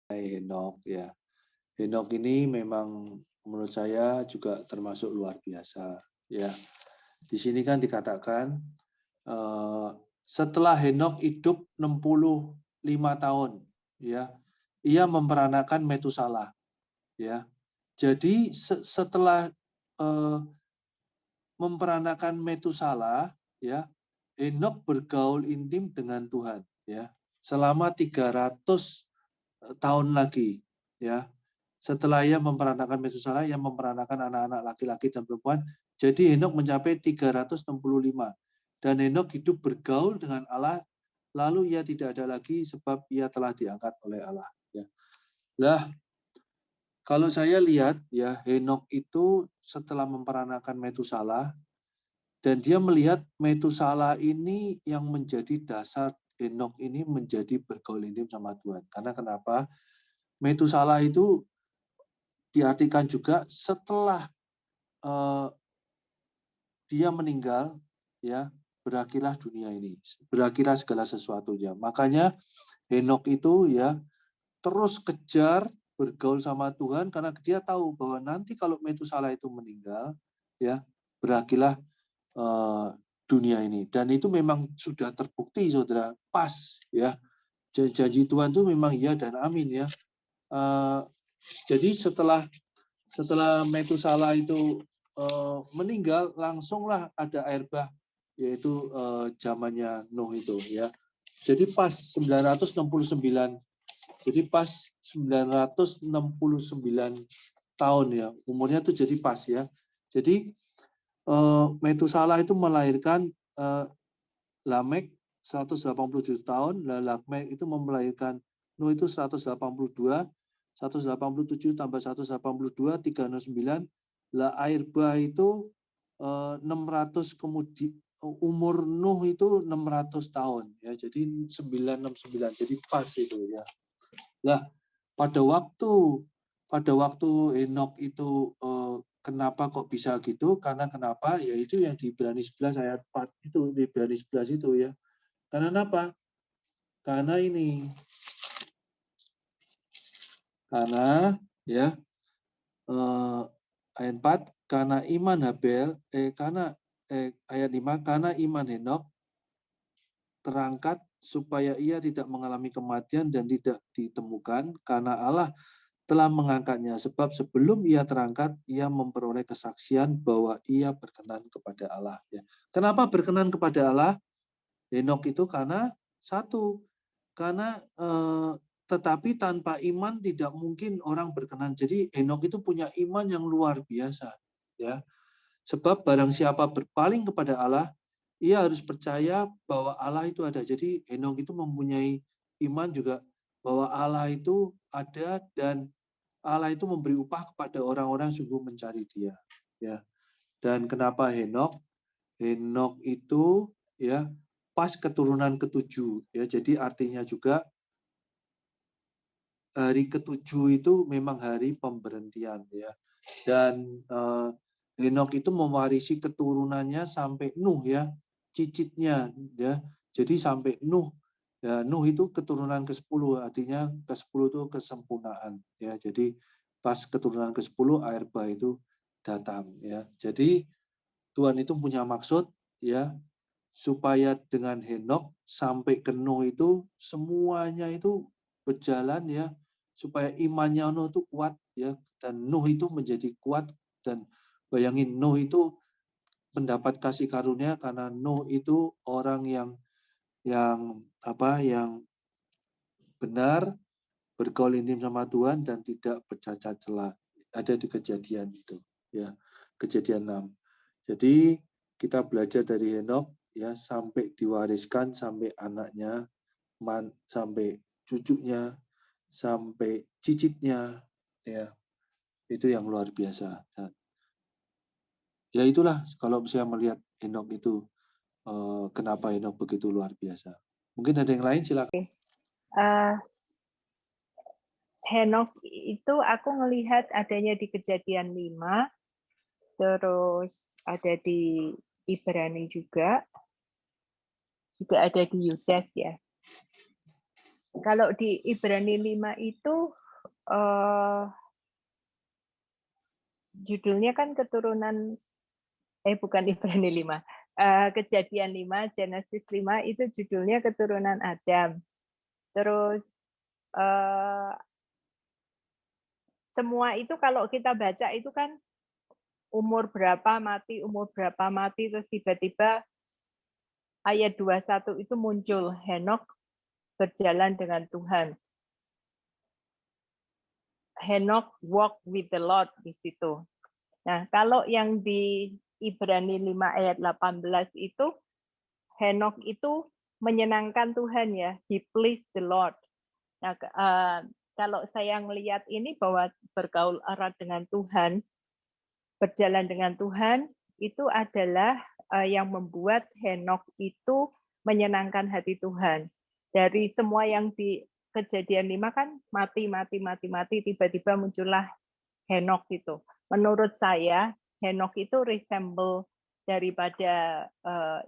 Henokh ya. Henokh ini memang menurut saya juga termasuk luar biasa ya. Di sini kan dikatakan setelah Henokh hidup 65 tahun ya, ia memperanakan Metusalah ya. Jadi setelah memperanakan Metusalah ya, Henokh bergaul intim dengan Tuhan ya selama 300 tahun lagi ya. Setelah ia memperanakan Metusalah, ia memperanakan anak-anak laki-laki dan perempuan. Jadi Henokh mencapai 365. Dan Henokh hidup bergaul dengan Allah, lalu ia tidak ada lagi sebab ia telah diangkat oleh Allah. Ya. Lah, kalau saya lihat ya Henokh itu setelah memperanakan Metusalah, dan dia melihat Metusalah ini yang menjadi dasar Henokh ini menjadi bergaul intim sama Tuhan. Karena kenapa? Metusalah itu diartikan juga setelah dia meninggal, ya berakhirlah dunia ini, berakhirlah segala sesuatunya. Makanya Henokh itu ya terus kejar bergaul sama Tuhan karena dia tahu bahwa nanti kalau Metusalah itu meninggal, ya berakhirlah dunia ini. Dan itu memang sudah terbukti, saudara, pas ya. Janji Tuhan itu memang iya dan amin ya. Jadi setelah Metusalah itu meninggal, langsunglah ada air bah, yaitu zamannya Nuh itu ya. Jadi pas 969, jadi pas 969 tahun ya, umurnya tuh jadi pas ya. Jadi Metusalah itu melahirkan Lamek 187 tahun, Lamek itu melahirkan Nuh itu 187 tambah 182, 369. Lah air bah itu 600 kemudian umur Nuh itu 600 tahun ya. Jadi 969. Jadi pas itu ya. Lah pada waktu Henokh itu kenapa kok bisa gitu? Karena kenapa? Yaitu yang di Ibrani 11 ayat 4 itu, di Ibrani 11 itu ya. Karena apa? Karena ini. Karena ya ayat 4, karena iman Habel, ayat 5, karena iman Henokh terangkat supaya ia tidak mengalami kematian dan tidak ditemukan karena Allah telah mengangkatnya. Sebab sebelum ia terangkat, ia memperoleh kesaksian bahwa ia berkenan kepada Allah. Ya. Kenapa berkenan kepada Allah? Henokh itu karena satu, karena tetapi tanpa iman tidak mungkin orang berkenan. Jadi Henokh itu punya iman yang luar biasa, ya. Sebab barang siapa berpaling kepada Allah, ia harus percaya bahwa Allah itu ada. Jadi Henokh itu mempunyai iman juga bahwa Allah itu ada dan Allah itu memberi upah kepada orang-orang sungguh mencari Dia, ya. Dan kenapa Henokh? Henokh itu ya pas keturunan ketujuh ya. Jadi artinya juga hari ketujuh itu memang hari pemberhentian ya. Dan Henokh itu mewarisi keturunannya sampai Nuh ya, cicitnya ya. Jadi sampai Nuh. Ya, Nuh itu keturunan ke-10, artinya ke-10 itu kesempurnaan ya. Jadi pas keturunan ke-10 air bah itu datang ya. Jadi Tuhan itu punya maksud ya supaya dengan Henokh sampai ke Nuh itu semuanya itu berjalan ya, supaya imannya Nuh itu kuat ya, dan Nuh itu menjadi kuat. Dan bayangin Nuh itu mendapat kasih karunia karena Nuh itu orang yang benar, bergaul intim sama Tuhan dan tidak bercacat celah. Ada di Kejadian itu ya, Kejadian 6. Jadi kita belajar dari Henokh ya sampai diwariskan sampai anaknya, sampai cucunya, sampai cicitnya ya. Itu yang luar biasa. Ya itulah kalau saya melihat Henokh itu kenapa Henokh begitu luar biasa. Mungkin ada yang lain, silakan. Henokh itu aku ngelihat adanya di Kejadian 5, terus ada di Ibrani juga ada di Yudas ya. Kalau di Ibrani 5 itu judulnya kan keturunan bukan Ibrani 5. Kejadian 5, Genesis 5 itu judulnya keturunan Adam. Terus semua itu kalau kita baca itu kan umur berapa mati, terus tiba-tiba ayat 21 itu muncul Henok berjalan dengan Tuhan. Henok walk with the Lord di situ. Nah, kalau yang di Ibrani 5 ayat 18 itu Henok itu menyenangkan Tuhan ya, he pleased the Lord. Nah, kalau saya melihat ini bahwa bergaul erat dengan Tuhan, berjalan dengan Tuhan itu adalah yang membuat Henok itu menyenangkan hati Tuhan. Dari semua yang di Kejadian 5 kan mati, tiba-tiba muncullah Henok itu. Menurut saya, Henok itu resemble daripada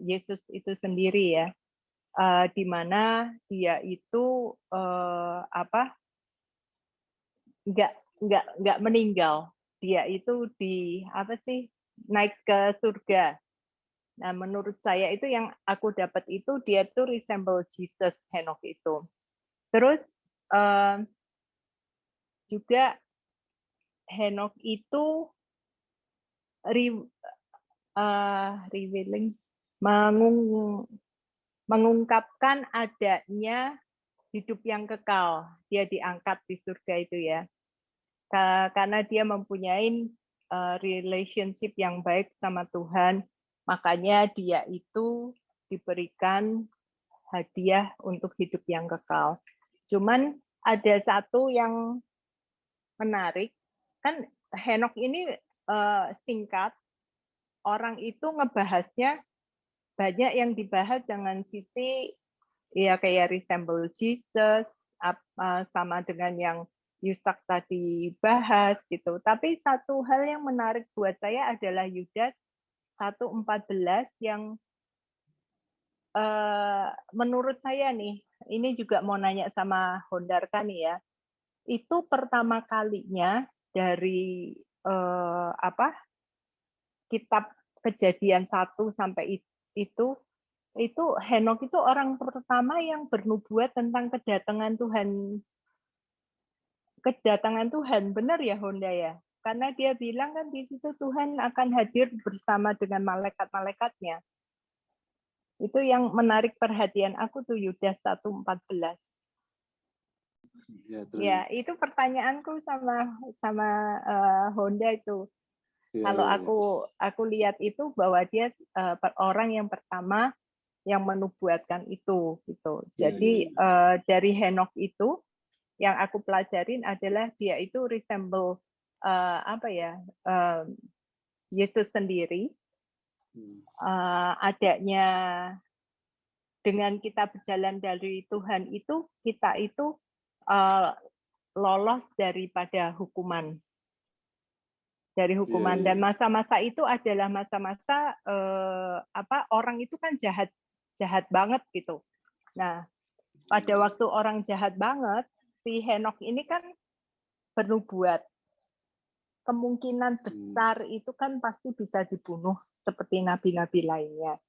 Yesus itu sendiri ya, di mana dia itu nggak meninggal, dia itu naik ke surga. Nah, menurut saya itu yang aku dapat itu dia tuh resemble Jesus Henok itu. Terus juga Henok itu revealing mengungkapkan adanya hidup yang kekal. Dia diangkat di surga itu ya. Karena dia mempunyai relationship yang baik sama Tuhan, makanya dia itu diberikan hadiah untuk hidup yang kekal. Cuman ada satu yang menarik, kan Henok ini singkat, orang itu ngebahasnya banyak yang dibahas dengan sisi ya kayak resemble Jesus, sama dengan yang Yusak tadi bahas gitu. Tapi satu hal yang menarik buat saya adalah Yudas 1:14 yang menurut saya nih, ini juga mau nanya sama Hondarka nih ya, itu pertama kalinya dari kitab Kejadian 1 sampai itu Henok itu orang pertama yang bernubuat tentang kedatangan Tuhan. Benar ya Honda ya? Karena dia bilang kan di situ Tuhan akan hadir bersama dengan malaikat-malaikatnya. Itu yang menarik perhatian aku tuh Yudas 1:14. Ya, itu pertanyaanku sama Honda itu. Kalau aku lihat itu bahwa dia orang yang pertama yang menubuatkan itu gitu. Jadi dari Henok itu yang aku pelajarin adalah dia itu resemble Yesus sendiri. Adanya dengan kita berjalan dari Tuhan itu kita itu lolos daripada hukuman. Dari hukuman dan masa-masa itu adalah masa-masa orang itu kan jahat banget gitu. Nah, pada waktu orang jahat banget, si Henok ini kan bernubuat. Kemungkinan besar itu kan pasti bisa dibunuh seperti nabi-nabi lainnya.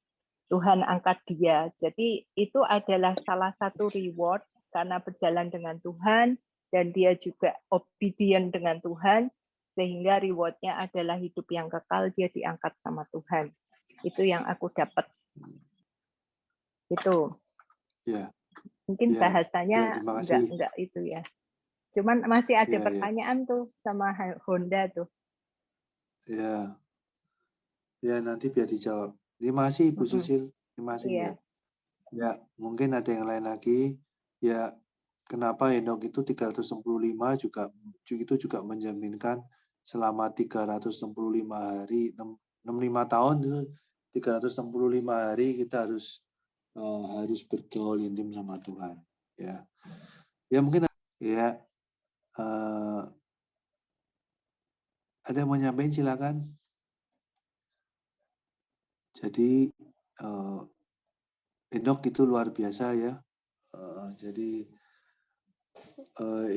Tuhan angkat dia. Jadi itu adalah salah satu reward karena berjalan dengan Tuhan dan dia juga obedient dengan Tuhan sehingga rewardnya adalah hidup yang kekal, dia diangkat sama Tuhan. Itu yang aku dapat. Itu. Ya. Mungkin bahasanya enggak itu ya. Cuman masih ada pertanyaan tuh sama Honda tuh. Ya. Ya, nanti biar dijawab. Terima kasih Ibu Sisil. Terima kasih ya. Ya, mungkin ada yang lain lagi. Ya, kenapa Henok itu 365 itu juga menjaminkan selama 365 hari, 65 tahun itu 365 hari kita harus bergaul intim sama Tuhan. Ya. Ya mungkin ya ada yang mau nyampein silakan. Jadi Henok itu luar biasa ya. Jadi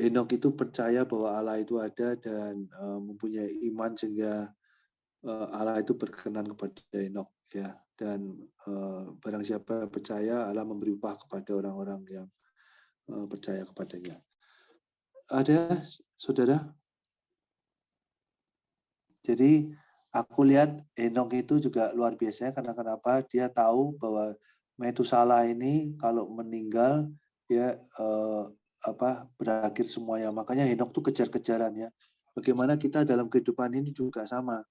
Henokh itu percaya bahwa Allah itu ada dan mempunyai iman sehingga Allah itu berkenan kepada Henokh ya. Dan barang siapa percaya, Allah memberi upah kepada orang-orang yang percaya kepadanya. Ada, saudara? Jadi aku lihat Henokh itu juga luar biasa karena kenapa? Dia tahu bahwa Metusala ini kalau meninggal ya berakhir semuanya. Makanya Henokh tuh kejar-kejaran ya. Bagaimana kita dalam kehidupan ini juga sama.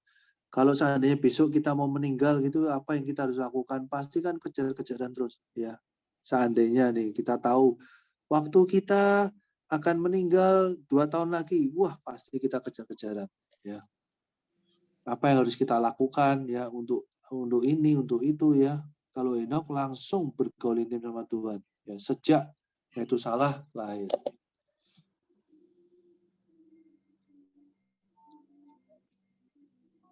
Kalau seandainya besok kita mau meninggal gitu, apa yang kita harus lakukan? Pasti kan kejar-kejaran terus ya. Seandainya nih kita tahu waktu kita akan meninggal 2 tahun lagi, wah pasti kita kejar-kejaran ya. Apa yang harus kita lakukan ya untuk ini, untuk itu ya. Kalau Henokh langsung bergaul intim sama Tuhan ya sejak Metusalah lahir.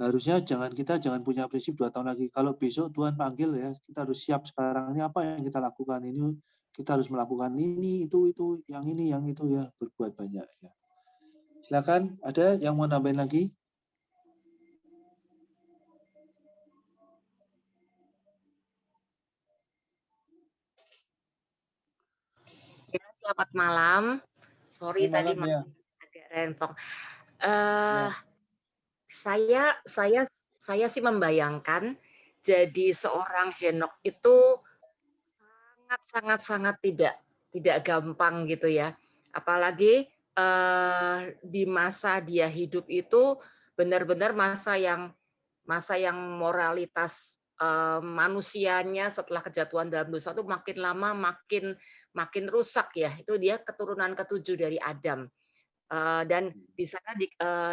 Harusnya kita jangan punya prinsip 2 tahun lagi. Kalau besok Tuhan panggil ya, kita harus siap sekarang. Ini apa yang kita lakukan? Ini kita harus melakukan ini, itu, yang ini, yang itu ya. Berbuat banyak ya. Silakan, ada yang mau nambahin lagi? Selamat malam. Sorry tadi Malam, ya. agak rempong. Ya. Saya sih membayangkan jadi seorang Henokh itu sangat tidak gampang gitu ya. Apalagi di masa dia hidup itu benar-benar masa yang moralitas manusianya setelah kejatuhan dalam dosa itu makin lama makin rusak ya. Itu dia keturunan ketujuh dari Adam. Dan di sana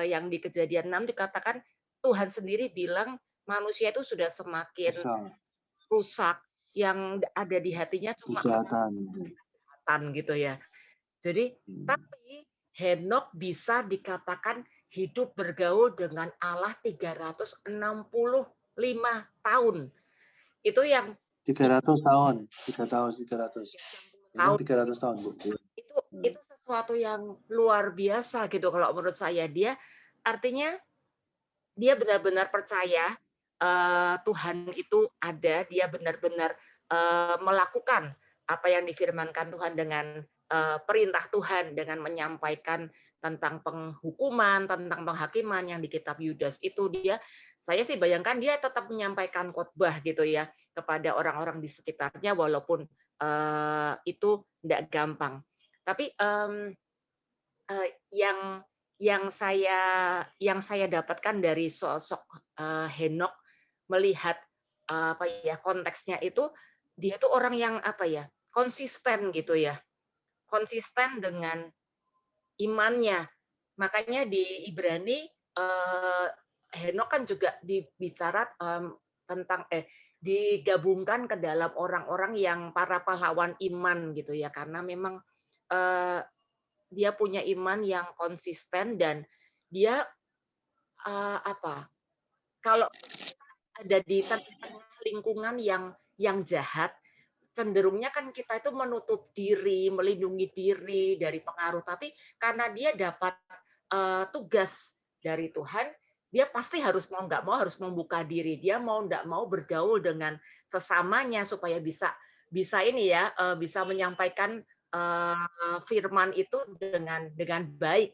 yang di Kejadian 6 dikatakan Tuhan sendiri bilang manusia itu sudah semakin rusak, yang ada di hatinya cuma kejahatan gitu ya. Jadi tapi Henokh bisa dikatakan hidup bergaul dengan Allah 365 tahun. Itu yang 300 tahun, 300. Memang 300 tahun, Bu. Itu sesuatu yang luar biasa gitu kalau menurut saya. Dia artinya dia benar-benar percaya Tuhan itu ada, dia benar-benar melakukan apa yang difirmankan Tuhan dengan perintah Tuhan, dengan menyampaikan tentang penghukuman, tentang penghakiman yang di kitab Yudas itu saya sih bayangkan dia tetap menyampaikan khotbah gitu ya kepada orang-orang di sekitarnya walaupun itu tidak gampang. Tapi yang saya dapatkan dari sosok Henokh melihat konteksnya itu dia tuh orang yang konsisten gitu ya, konsisten dengan imannya. Makanya di Ibrani Henokh kan juga dibicara tentang digabungkan ke dalam orang-orang yang para pahlawan iman gitu ya, karena memang dia punya iman yang konsisten dan dia kalau ada di tengah lingkungan yang jahat, cenderungnya kan kita itu menutup diri, melindungi diri dari pengaruh. Tapi karena dia dapat tugas dari Tuhan, dia pasti mau nggak mau harus membuka diri. Dia mau nggak mau bergaul dengan sesamanya supaya bisa bisa menyampaikan firman itu dengan baik,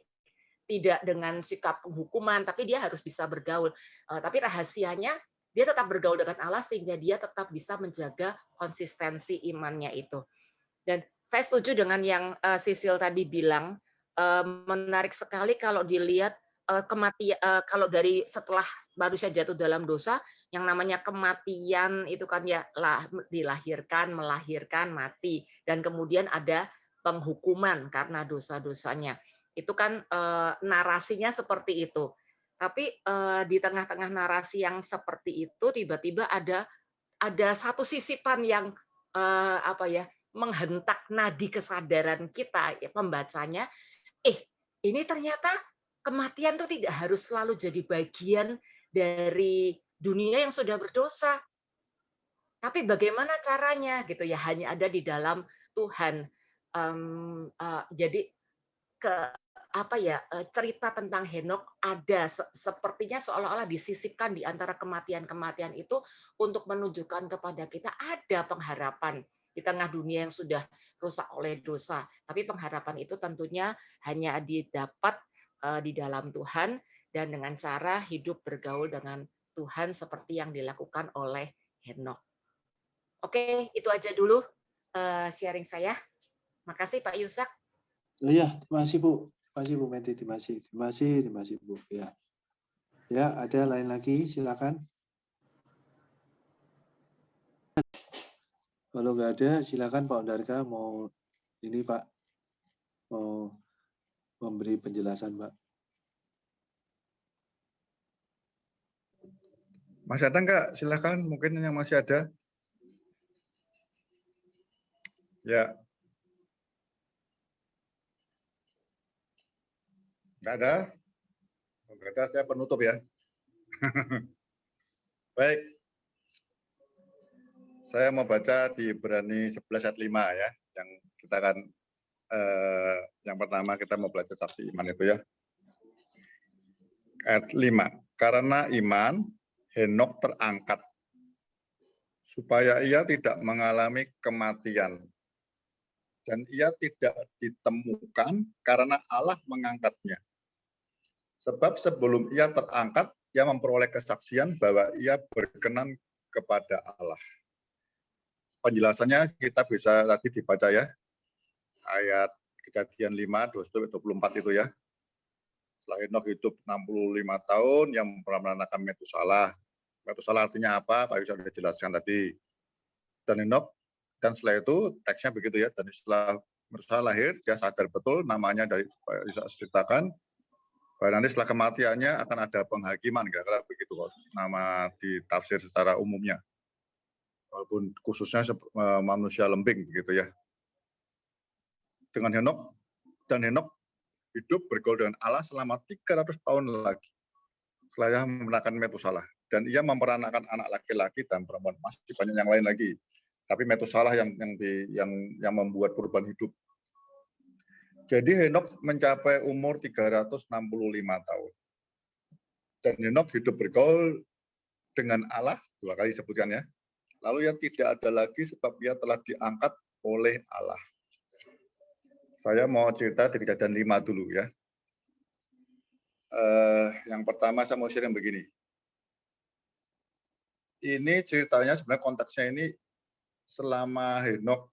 tidak dengan sikap penghukuman, tapi dia harus bisa bergaul. Tapi rahasianya dia tetap bergaul dengan Allah sehingga dia tetap bisa menjaga konsistensi imannya itu. Dan saya setuju dengan yang Sisil tadi bilang, menarik sekali kalau dilihat kematian, kalau dari setelah manusia jatuh dalam dosa, yang namanya kematian itu kan ya dilahirkan, melahirkan, mati, dan kemudian ada penghukuman karena dosa-dosanya. Itu kan narasinya seperti itu. Tapi di tengah-tengah narasi yang seperti itu tiba-tiba ada satu sisipan yang menghentak nadi kesadaran kita ya, pembacanya, ini ternyata kematian itu tidak harus selalu jadi bagian dari dunia yang sudah berdosa. Tapi bagaimana caranya gitu ya, hanya ada di dalam Tuhan. jadi cerita tentang Henokh ada sepertinya seolah-olah disisipkan di antara kematian-kematian itu untuk menunjukkan kepada kita ada pengharapan di tengah dunia yang sudah rusak oleh dosa. Tapi pengharapan itu tentunya hanya didapat di dalam Tuhan dan dengan cara hidup bergaul dengan Tuhan seperti yang dilakukan oleh Henokh. Oke, itu aja dulu sharing saya. Makasih Pak Yusak. Oh ya, terima kasih Bu. Terima kasih Bu Menti, terima kasih Bu. Ya. Ya, ada lain lagi, silakan. Kalau nggak ada, silakan Pak Ondarga mau ini Pak, mau memberi penjelasan Pak. Masih ada nggak? Silakan, mungkin yang masih ada. Ya. Nggak ada? Nggak ada, saya penutup ya. Baik. Saya mau baca di Ibrani 11 ayat 5 ya, yang kita akan yang pertama kita mau belajar saksi iman itu ya. Ayat 5. Karena iman Henokh terangkat supaya ia tidak mengalami kematian dan ia tidak ditemukan karena Allah mengangkatnya. Sebab sebelum ia terangkat, ia memperoleh kesaksian bahwa ia berkenan kepada Allah. Penjelasannya kita bisa tadi dibaca ya, ayat Kejadian 5, 24 itu ya. Setelah Henokh hidup 65 tahun, yang memeranakan Metusalah. Metusalah artinya apa? Pak Yusak sudah jelaskan tadi. Dan Henokh, dan setelah itu teksnya begitu ya, dan setelah Metusalah lahir, dia sadar betul namanya dari Pak Yusak ceritakan, bahwa nanti setelah kematiannya akan ada penghakiman, kira-kira begitu nama ditafsir secara umumnya. Walaupun khususnya manusia lembing begitu ya. Dengan Henokh, dan Henokh hidup bergaul dengan Allah selama 300 tahun lagi. Setelah ia memenangkan Metusalah. Dan ia memperanakan anak laki-laki dan perempuan. Masih banyak yang lain lagi. Tapi Metusalah yang membuat perubahan hidup. Jadi Henokh mencapai umur 365 tahun. Dan Henokh hidup bergaul dengan Allah, 2 kali disebutkan ya. Lalu yang tidak ada lagi sebab ia telah diangkat oleh Allah. Saya mau cerita di Kejadian 5 dulu ya. Yang pertama saya mau sharing begini. Ini ceritanya sebenarnya konteksnya ini selama Henokh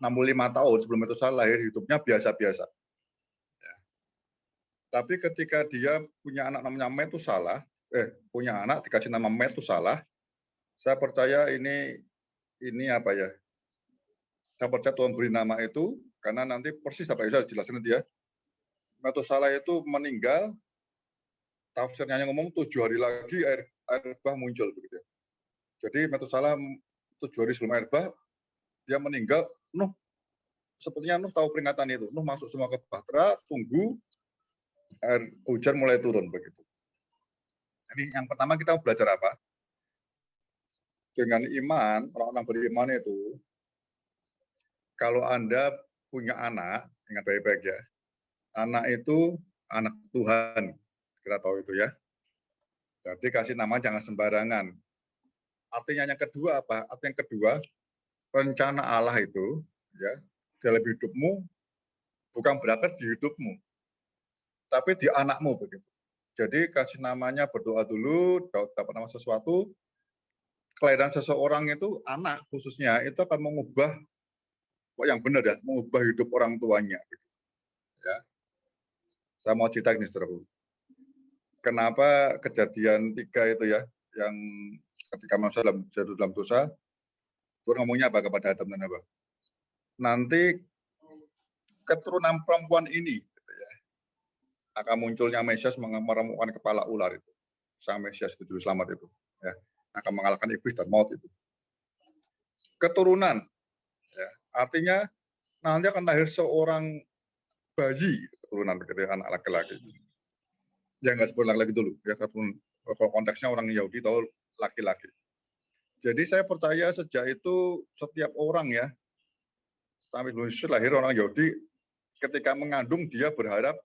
65 tahun sebelum Metusalah lahir, hidupnya biasa-biasa. Ya. Tapi ketika dia punya anak namanya Metusalah, punya anak dikasih nama Metusalah, saya percaya ini apa ya? Saya percaya Tuhan beri nama itu karena nanti persis apa yang saya jelaskan dia. Metusalah itu meninggal, tafsirnya yang ngomong 7 hari lagi air bah muncul begitu. Jadi Metusalah 7 hari sebelum air bah dia meninggal. Nuh, sepertinya Nuh tahu peringatan itu. Nuh masuk semua ke bahtera, tunggu air hujan mulai turun begitu. Jadi yang pertama kita belajar apa? Dengan iman, orang-orang beriman itu, kalau Anda punya anak, ingat baik-baik ya, anak itu anak Tuhan, kita tahu itu ya. Jadi kasih nama jangan sembarangan. Artinya yang kedua apa? Artinya yang kedua, rencana Allah itu ya dalam hidupmu bukan berakhir di hidupmu, tapi di anakmu begitu. Jadi kasih namanya, berdoa dulu, dapat nama sesuatu, kelahiran seseorang itu, anak khususnya, itu akan mengubah, yang benar ya, mengubah hidup orang tuanya. Ya. Saya mau cerita ini, saudaraku. Kenapa Kejadian 3 itu ya, yang ketika manusia jatuh dalam dosa, Tuhan ngomongnya apa kepada Adam dan Hawa? Nanti keturunan perempuan ini gitu ya, akan munculnya Mesias meremukkan kepala ular itu. Sang Mesias itu juru selamat itu. Ya, akan mengalahkan iblis dan maut itu. Keturunan, ya, artinya nanti akan lahir seorang bayi keturunan begitu ya, anak laki-laki. Ya nggak sebut laki-laki dulu, ya kalau konteksnya orang Yahudi tahu laki-laki. Jadi saya percaya sejak itu setiap orang ya, sampai sebelum Yesus lahir orang Yahudi ketika mengandung dia berharap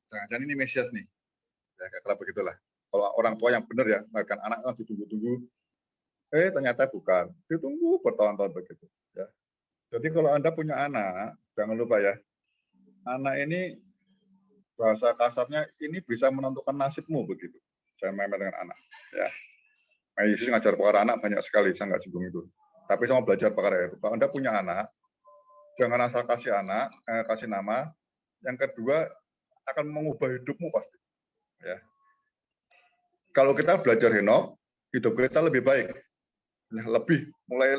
jangan-jangan ini Mesias nih. Ya kira begitulah. Kalau orang tua yang benar ya, bahkan anak ditunggu-tunggu, ternyata bukan. Ditunggu bertahun-tahun begitu. Ya. Jadi kalau Anda punya anak, jangan lupa ya, anak ini bahasa kasarnya ini bisa menentukan nasibmu begitu. Jangan main-main dengan anak. Ya. Nah, Yesus ngajar perkara anak banyak sekali, saya nggak singgung itu. Tapi saya mau belajar perkara itu. Kalau Anda punya anak, jangan asal kasih anak, kasih nama. Yang kedua, akan mengubah hidupmu pasti. Ya. Kalau kita belajar Henok, hidup kita lebih baik, lebih mulai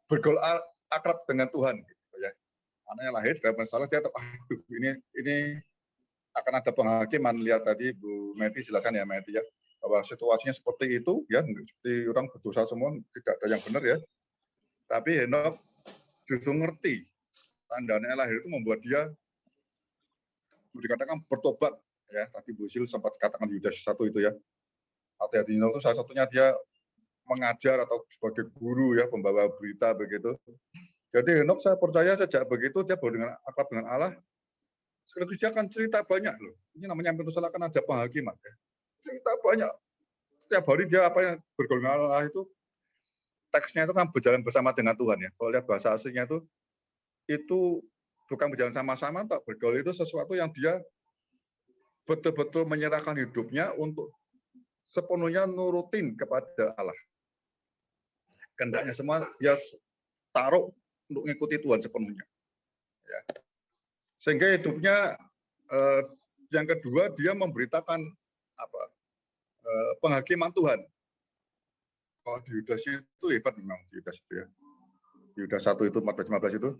bergaul akrab dengan Tuhan. Gitu ya. Anaknya lahir dari masalah dia, aduh ini akan ada penghakiman. Lihat tadi Bu Meti jelaskan ya Meti ya, bahwa situasinya seperti itu ya, seperti orang berdosa semua, tidak ada yang benar ya. Tapi Henok justru ngerti tandanya lahir itu membuat dia dikatakan bertobat ya. Tadi Bu Sil sempat katakan Yudas 1 itu ya. Hati-hati itu salah satunya dia mengajar atau sebagai guru ya, pembawa berita begitu. Jadi Henok saya percaya sejak begitu dia baru dengan akrab dengan Allah. Sekaligus dia akan cerita banyak loh. Ini namanya Pentosalah kan ada penghakiman ya. Cerita banyak. Setiap hari dia apa yang bergaul dengan Allah itu teksnya itu kan berjalan bersama dengan Tuhan ya. Kalau lihat bahasa aslinya itu bukan berjalan sama-sama, tak bergaul itu sesuatu yang dia betul-betul menyerahkan hidupnya untuk sepenuhnya nurutin kepada Allah. Kehendaknya semua dia taruh untuk mengikuti Tuhan sepenuhnya. Ya. Sehingga hidupnya yang kedua dia memberitakan penghakiman Tuhan. Kalau di Yudas itu hebat memang di Yudas itu ya. Yudas 1 itu 14-15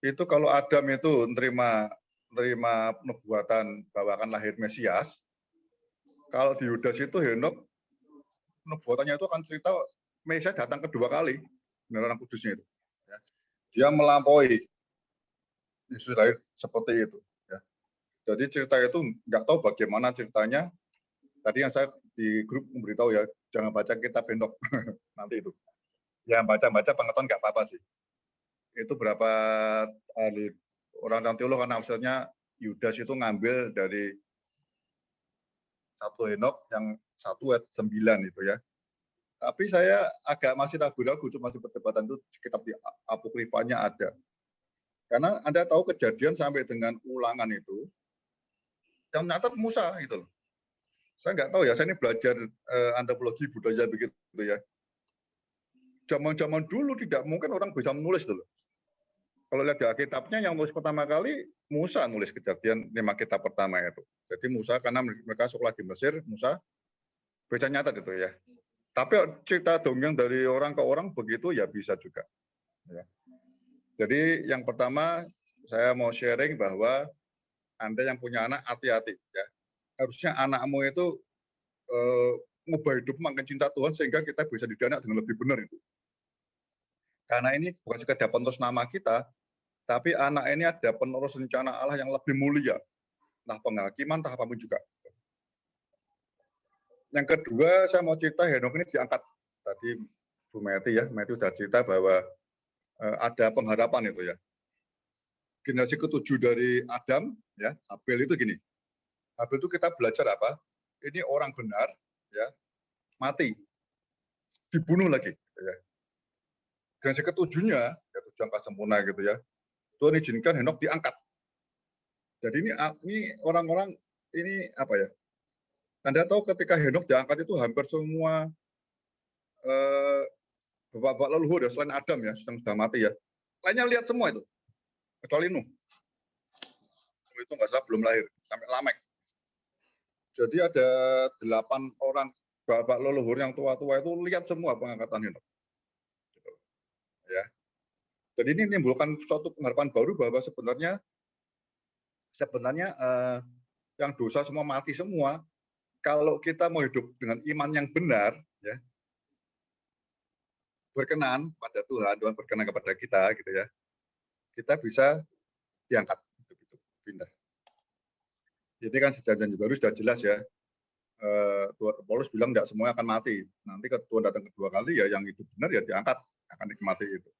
itu kalau Adam itu menerima nubuatan bahwa akan lahir Mesias, kalau di Yudas itu Henok nubuatannya itu akan cerita Mesias datang kedua kali, Orang Kudusnya itu. Ya. Dia melampaui Yesus lahir seperti itu. Ya. Jadi cerita itu nggak tahu bagaimana ceritanya. Tadi yang saya di grup memberitahu ya, jangan baca kitab Henok nanti itu. Yang baca-baca pengetahuan nggak apa-apa sih. Itu berapa ahli orang teolog kan maksudnya Yudas itu ngambil dari 1 Henok yang 1 ayat 9 itu ya. Tapi saya agak masih ragu-ragu, cuma masih perdebatan itu kitab di apokrifanya ada. Karena Anda tahu kejadian sampai dengan ulangan itu, yang mencatat Musa gitu loh. Saya nggak tahu ya, saya ini belajar antropologi budaya begitu ya. Zaman-zaman dulu tidak mungkin orang bisa menulis dulu. Kalau lihat di Alkitabnya yang nulis pertama kali Musa nulis kejadian 5 kitab pertama itu. Jadi Musa karena mereka sekolah di Mesir, Musa bisa nyatat itu ya. Tapi cerita dongeng dari orang ke orang begitu ya bisa juga. Ya. Jadi yang pertama saya mau sharing bahwa Anda yang punya anak hati-hati ya. Harusnya anakmu itu ngubah hidup makin cinta Tuhan sehingga kita bisa dididik dengan lebih benar itu. Karena ini bukan sekedar penerus nama kita, tapi anak ini ada penerus rencana Allah yang lebih mulia. Nah, penghakiman, entah apapun juga. Yang kedua, saya mau cerita Henok ini diangkat. Tadi Bu Meti ya, Meti sudah cerita bahwa ada pengharapan itu ya. Generasi ketujuh dari Adam, ya, Abel itu gini. Abel itu kita belajar apa? Ini orang benar, ya, mati, dibunuh lagi. Ya. Generasi ketujuhnya, ya, tujuh angka sempurna gitu ya. Tuhan izinkan Henok diangkat. Jadi ini orang-orang ini apa ya? Anda tahu ketika Henok diangkat itu hampir semua bapak-bapak leluhur ya, selain Adam ya, yang sudah mati ya. Lainnya lihat semua itu. Kecuali Nuh. Itu nggak salah belum lahir, sampai Lamek. Jadi ada 8 orang bapak leluhur yang tua-tua itu lihat semua pengangkatan Henok. Ya. Jadi ini menimbulkan suatu pengharapan baru bahwa sebenarnya yang dosa semua mati semua. Kalau kita mau hidup dengan iman yang benar, ya, berkenan pada Tuhan, Tuhan berkenan kepada kita, gitu ya, kita bisa diangkat, pindah. Jadi kan sejalan baru sudah jelas ya, Paulus bilang tidak semuanya akan mati. Nanti Tuhan datang kedua kali ya yang hidup benar ya diangkat, akan nikmati itu.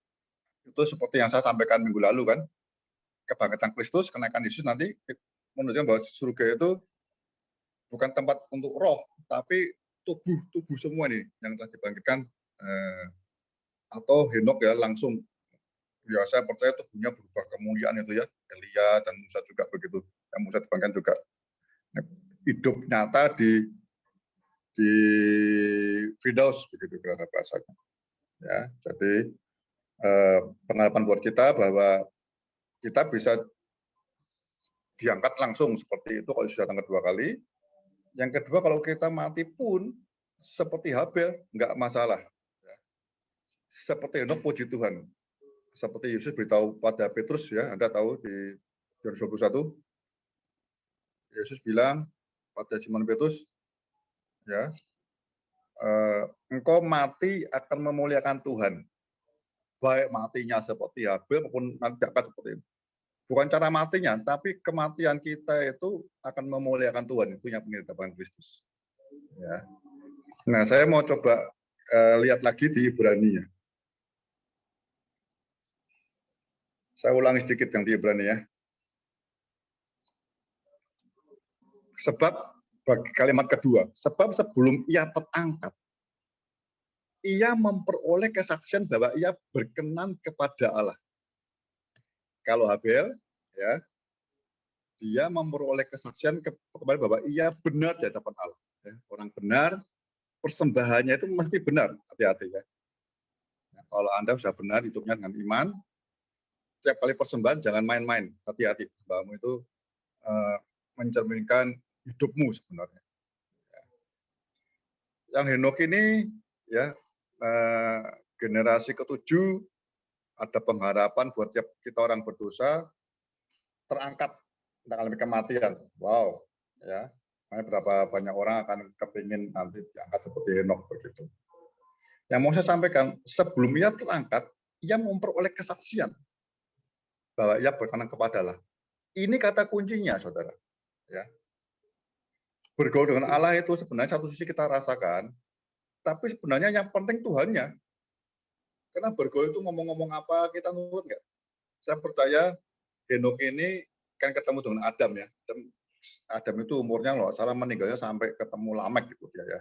Itu seperti yang saya sampaikan minggu lalu kan, kebangkitan Kristus, kenaikan Yesus nanti menunjukkan bahwa surga itu bukan tempat untuk roh, tapi tubuh semua nih yang telah dibangkitkan, atau Henok ya langsung. Ya saya percaya tubuhnya berubah kemuliaan itu ya, Elia dan Musa juga begitu. Yang Musa dibangkitkan juga hidup nyata di Firdaus begitu kira-kira bahasanya. Ya, jadi pengalaman buat kita bahwa kita bisa diangkat langsung seperti itu kalau sudah datang kedua kali. Yang kedua, kalau kita mati pun seperti Habel nggak masalah. Ya. Seperti Henok, puji Tuhan. Seperti Yesus beritahu pada Petrus ya, Anda tahu di Yohanes 21, Yesus bilang pada Simon Petrus, ya, engkau mati akan memuliakan Tuhan. Baik matinya seperti Habel maupun nanti akan seperti itu. Bukan cara matinya, tapi kematian kita itu akan memuliakan Tuhan. Itu yang penghidupkan Kristus. Ya. Nah, saya mau coba lihat lagi di Ibrani ya. Saya ulangi sedikit yang di Ibrani ya. Sebab bagi kalimat kedua, sebab sebelum ia terangkat, ia memperoleh kesaksian bahwa ia berkenan kepada Allah. Kalau Habel, ya, dia memperoleh kesaksian kepada bahwa ia benar di hadapan Allah. Ya, orang benar, persembahannya itu mesti benar. Hati-hati ya. Nah, kalau Anda sudah benar hidupnya dengan iman, setiap kali persembahan jangan main-main. Hati-hati, persembahanmu itu mencerminkan hidupmu sebenarnya. Yang Henok ini ya generasi ketujuh, ada pengharapan buat kita orang berdosa terangkat mengalami kematian. Wow, ya. Berapa banyak orang akan kepingin nanti diangkat seperti Henok begitu. Yang mau saya sampaikan, sebelum ia terangkat, ia memperoleh kesaksian bahwa ia berkenan kepada Allah. Ini kata kuncinya, saudara. Ya. Bergaul dengan Allah itu sebenarnya satu sisi kita rasakan, tapi sebenarnya yang penting Tuhannya. Karena bergaul itu ngomong-ngomong apa, kita nurut nggak? Saya percaya Henok ini kan ketemu dengan Adam ya. Adam itu umurnya loh, salah meninggalnya sampai ketemu Lamek gitu dia ya.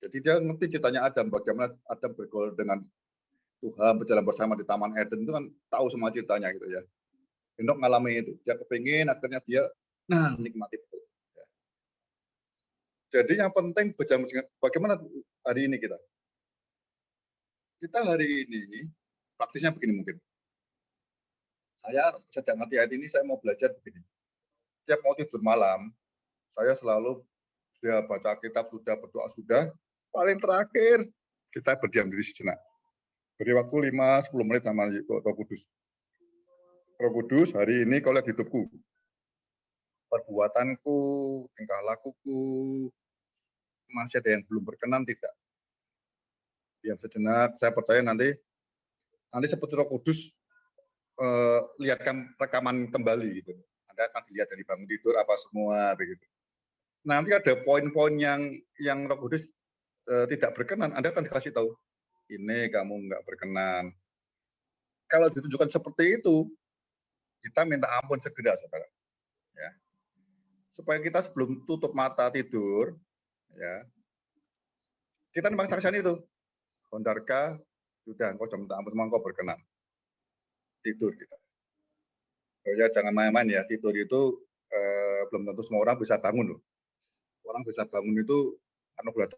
Jadi dia ngerti ceritanya Adam, bagaimana Adam bergaul dengan Tuhan, berjalan bersama di Taman Eden itu kan tahu semua ceritanya gitu ya. Henok ngalami itu, dia kepingin akhirnya dia nikmati betul. Ya. Jadi yang penting bagaimana hari ini kita. Kita hari ini praktisnya begini mungkin. Saya sejak ngerti ayat ini saya mau belajar begini. Setiap mau tidur malam, saya selalu sudah baca kitab, sudah berdoa, sudah. Paling terakhir kita berdiam diri sejenak. Beri waktu 5-10 menit sama Roh Kudus. Roh Kudus, hari ini kau lihat hidupku. Perbuatanku, tingkah lakuku, masih ada yang belum berkenan tidak? Diam sejenak, saya percaya nanti seperti Roh Kudus lihatkan rekaman kembali gitu. Anda akan dilihat dari bangun tidur apa semua begitu. Nanti ada poin-poin yang Roh Kudus tidak berkenan, Anda akan dikasih tahu. Ini kamu nggak berkenan. Kalau ditunjukkan seperti itu, kita minta ampun segera, saudara. Ya. Supaya kita sebelum tutup mata tidur, ya, kita memang saksikan itu. Hondarka, sudah engkau sudah minta ampun, semua engkau berkenan. Tidur kita. Ya jangan main-main ya, tidur itu belum tentu semua orang bisa bangun loh. Orang bisa bangun itu anugerah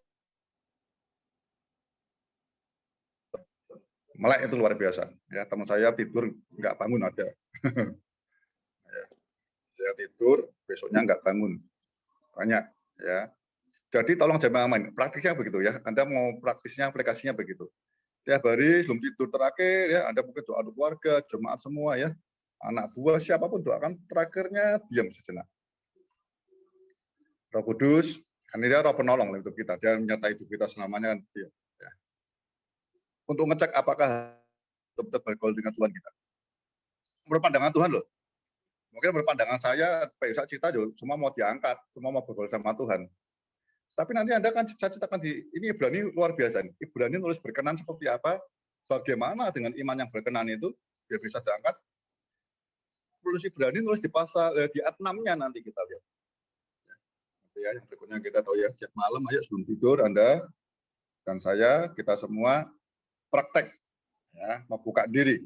melek itu luar biasa. Ya, teman saya tidur nggak bangun ada. Ya, saya tidur besoknya nggak bangun. Banyak ya. Jadi tolong jangan main. Praktisnya begitu ya. Anda mau praktisnya aplikasinya begitu. Tiap hari sebelum tidur terakhir ya, Anda mungkin doa keluarga, jemaat semua ya. Anak buah siapapun doakan terakhirnya diam sejenak. Roh Kudus, kan dia roh penolong untuk kita. Dia menyertai hidup kita selamanya kan dia. Ya. Untuk ngecek apakah betul-betul bergaul dengan Tuhan kita. Menurut pandangan Tuhan loh. Mungkin menurut pandangan saya, supaya saya cerita semua mau diangkat, semua mau bergaul sama Tuhan. Tapi nanti Anda kan saya ceritakan ini Ibrani luar biasa. Ibrani nulis berkenan seperti apa, bagaimana dengan iman yang berkenan itu, biar bisa diangkat. Nulis Ibrani nulis di pasal di ayat 6-nya nanti kita lihat. Ya, yang berikutnya kita tahu ya, setiap malam ayo sebelum tidur Anda dan saya, kita semua praktek, ya, membuka diri.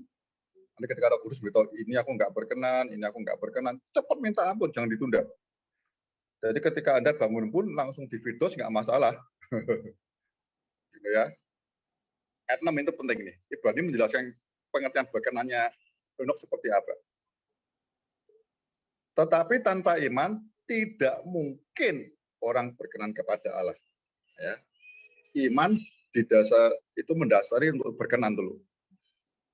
Nanti ketika Roh Kudus beritahu, ini aku nggak berkenan, ini aku nggak berkenan, cepat minta ampun, jangan ditunda. Jadi ketika Anda bangun pun langsung di virdos nggak masalah. Gitu ya. Ayat 6 itu penting nih. Ibrani menjelaskan pengertian berkenannya Henokh seperti apa. Tetapi tanpa iman tidak mungkin orang berkenan kepada Allah. Ya. Iman di dasar itu mendasari untuk berkenan dulu.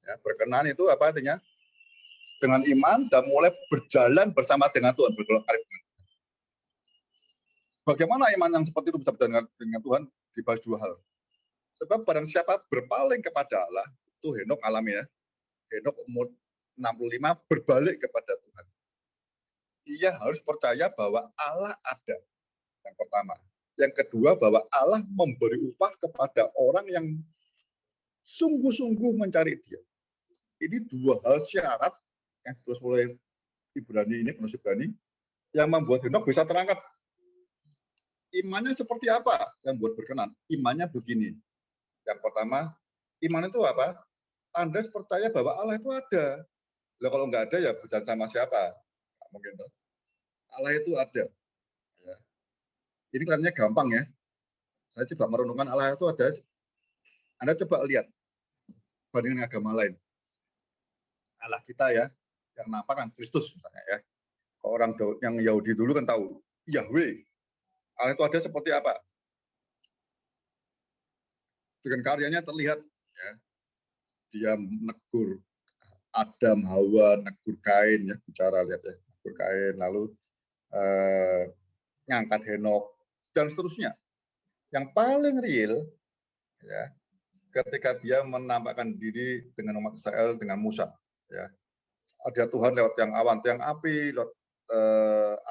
Ya, berkenan itu apa artinya? Dengan iman dan mulai berjalan bersama dengan Tuhan, bergolak karib dengan Tuhan. Bagaimana iman yang seperti itu bisa berjalan dengan Tuhan? Dibahas dua hal. Sebab barang siapa berpaling kepada Allah, itu Henokh alami ya. Henokh umur 65 berbalik kepada Tuhan. Ia harus percaya bahwa Allah ada. Yang pertama. Yang kedua, bahwa Allah memberi upah kepada orang yang sungguh-sungguh mencari Dia. Ini dua hal syarat yang terus oleh Ibrani ini, penulis Ibrani, yang membuat Henokh bisa terangkat. Imannya seperti apa yang buat berkenan? Imannya begini. Yang pertama, iman itu apa? Anda percaya bahwa Allah itu ada. Loh, kalau nggak ada ya berjalan sama siapa? Nggak mungkin. Allah itu ada. Ya. Ini kelihatannya gampang ya. Saya coba merenungkan Allah itu ada. Anda coba lihat bandingkan agama lain. Allah kita ya, yang nampak kan Kristus misalnya ya. Kalau orang yang Yahudi dulu kan tahu Yahweh. Allah itu ada seperti apa? Dengan karyanya terlihat ya. Dia menegur Adam, Hawa, negur Kain ya, bicara lihat ya, negur Kain, lalu ngangkat Henokh dan seterusnya. Yang paling real ya, ketika dia menampakkan diri dengan umat Israel dengan Musa ya. Ada Tuhan lewat yang awan, tiang api, lewat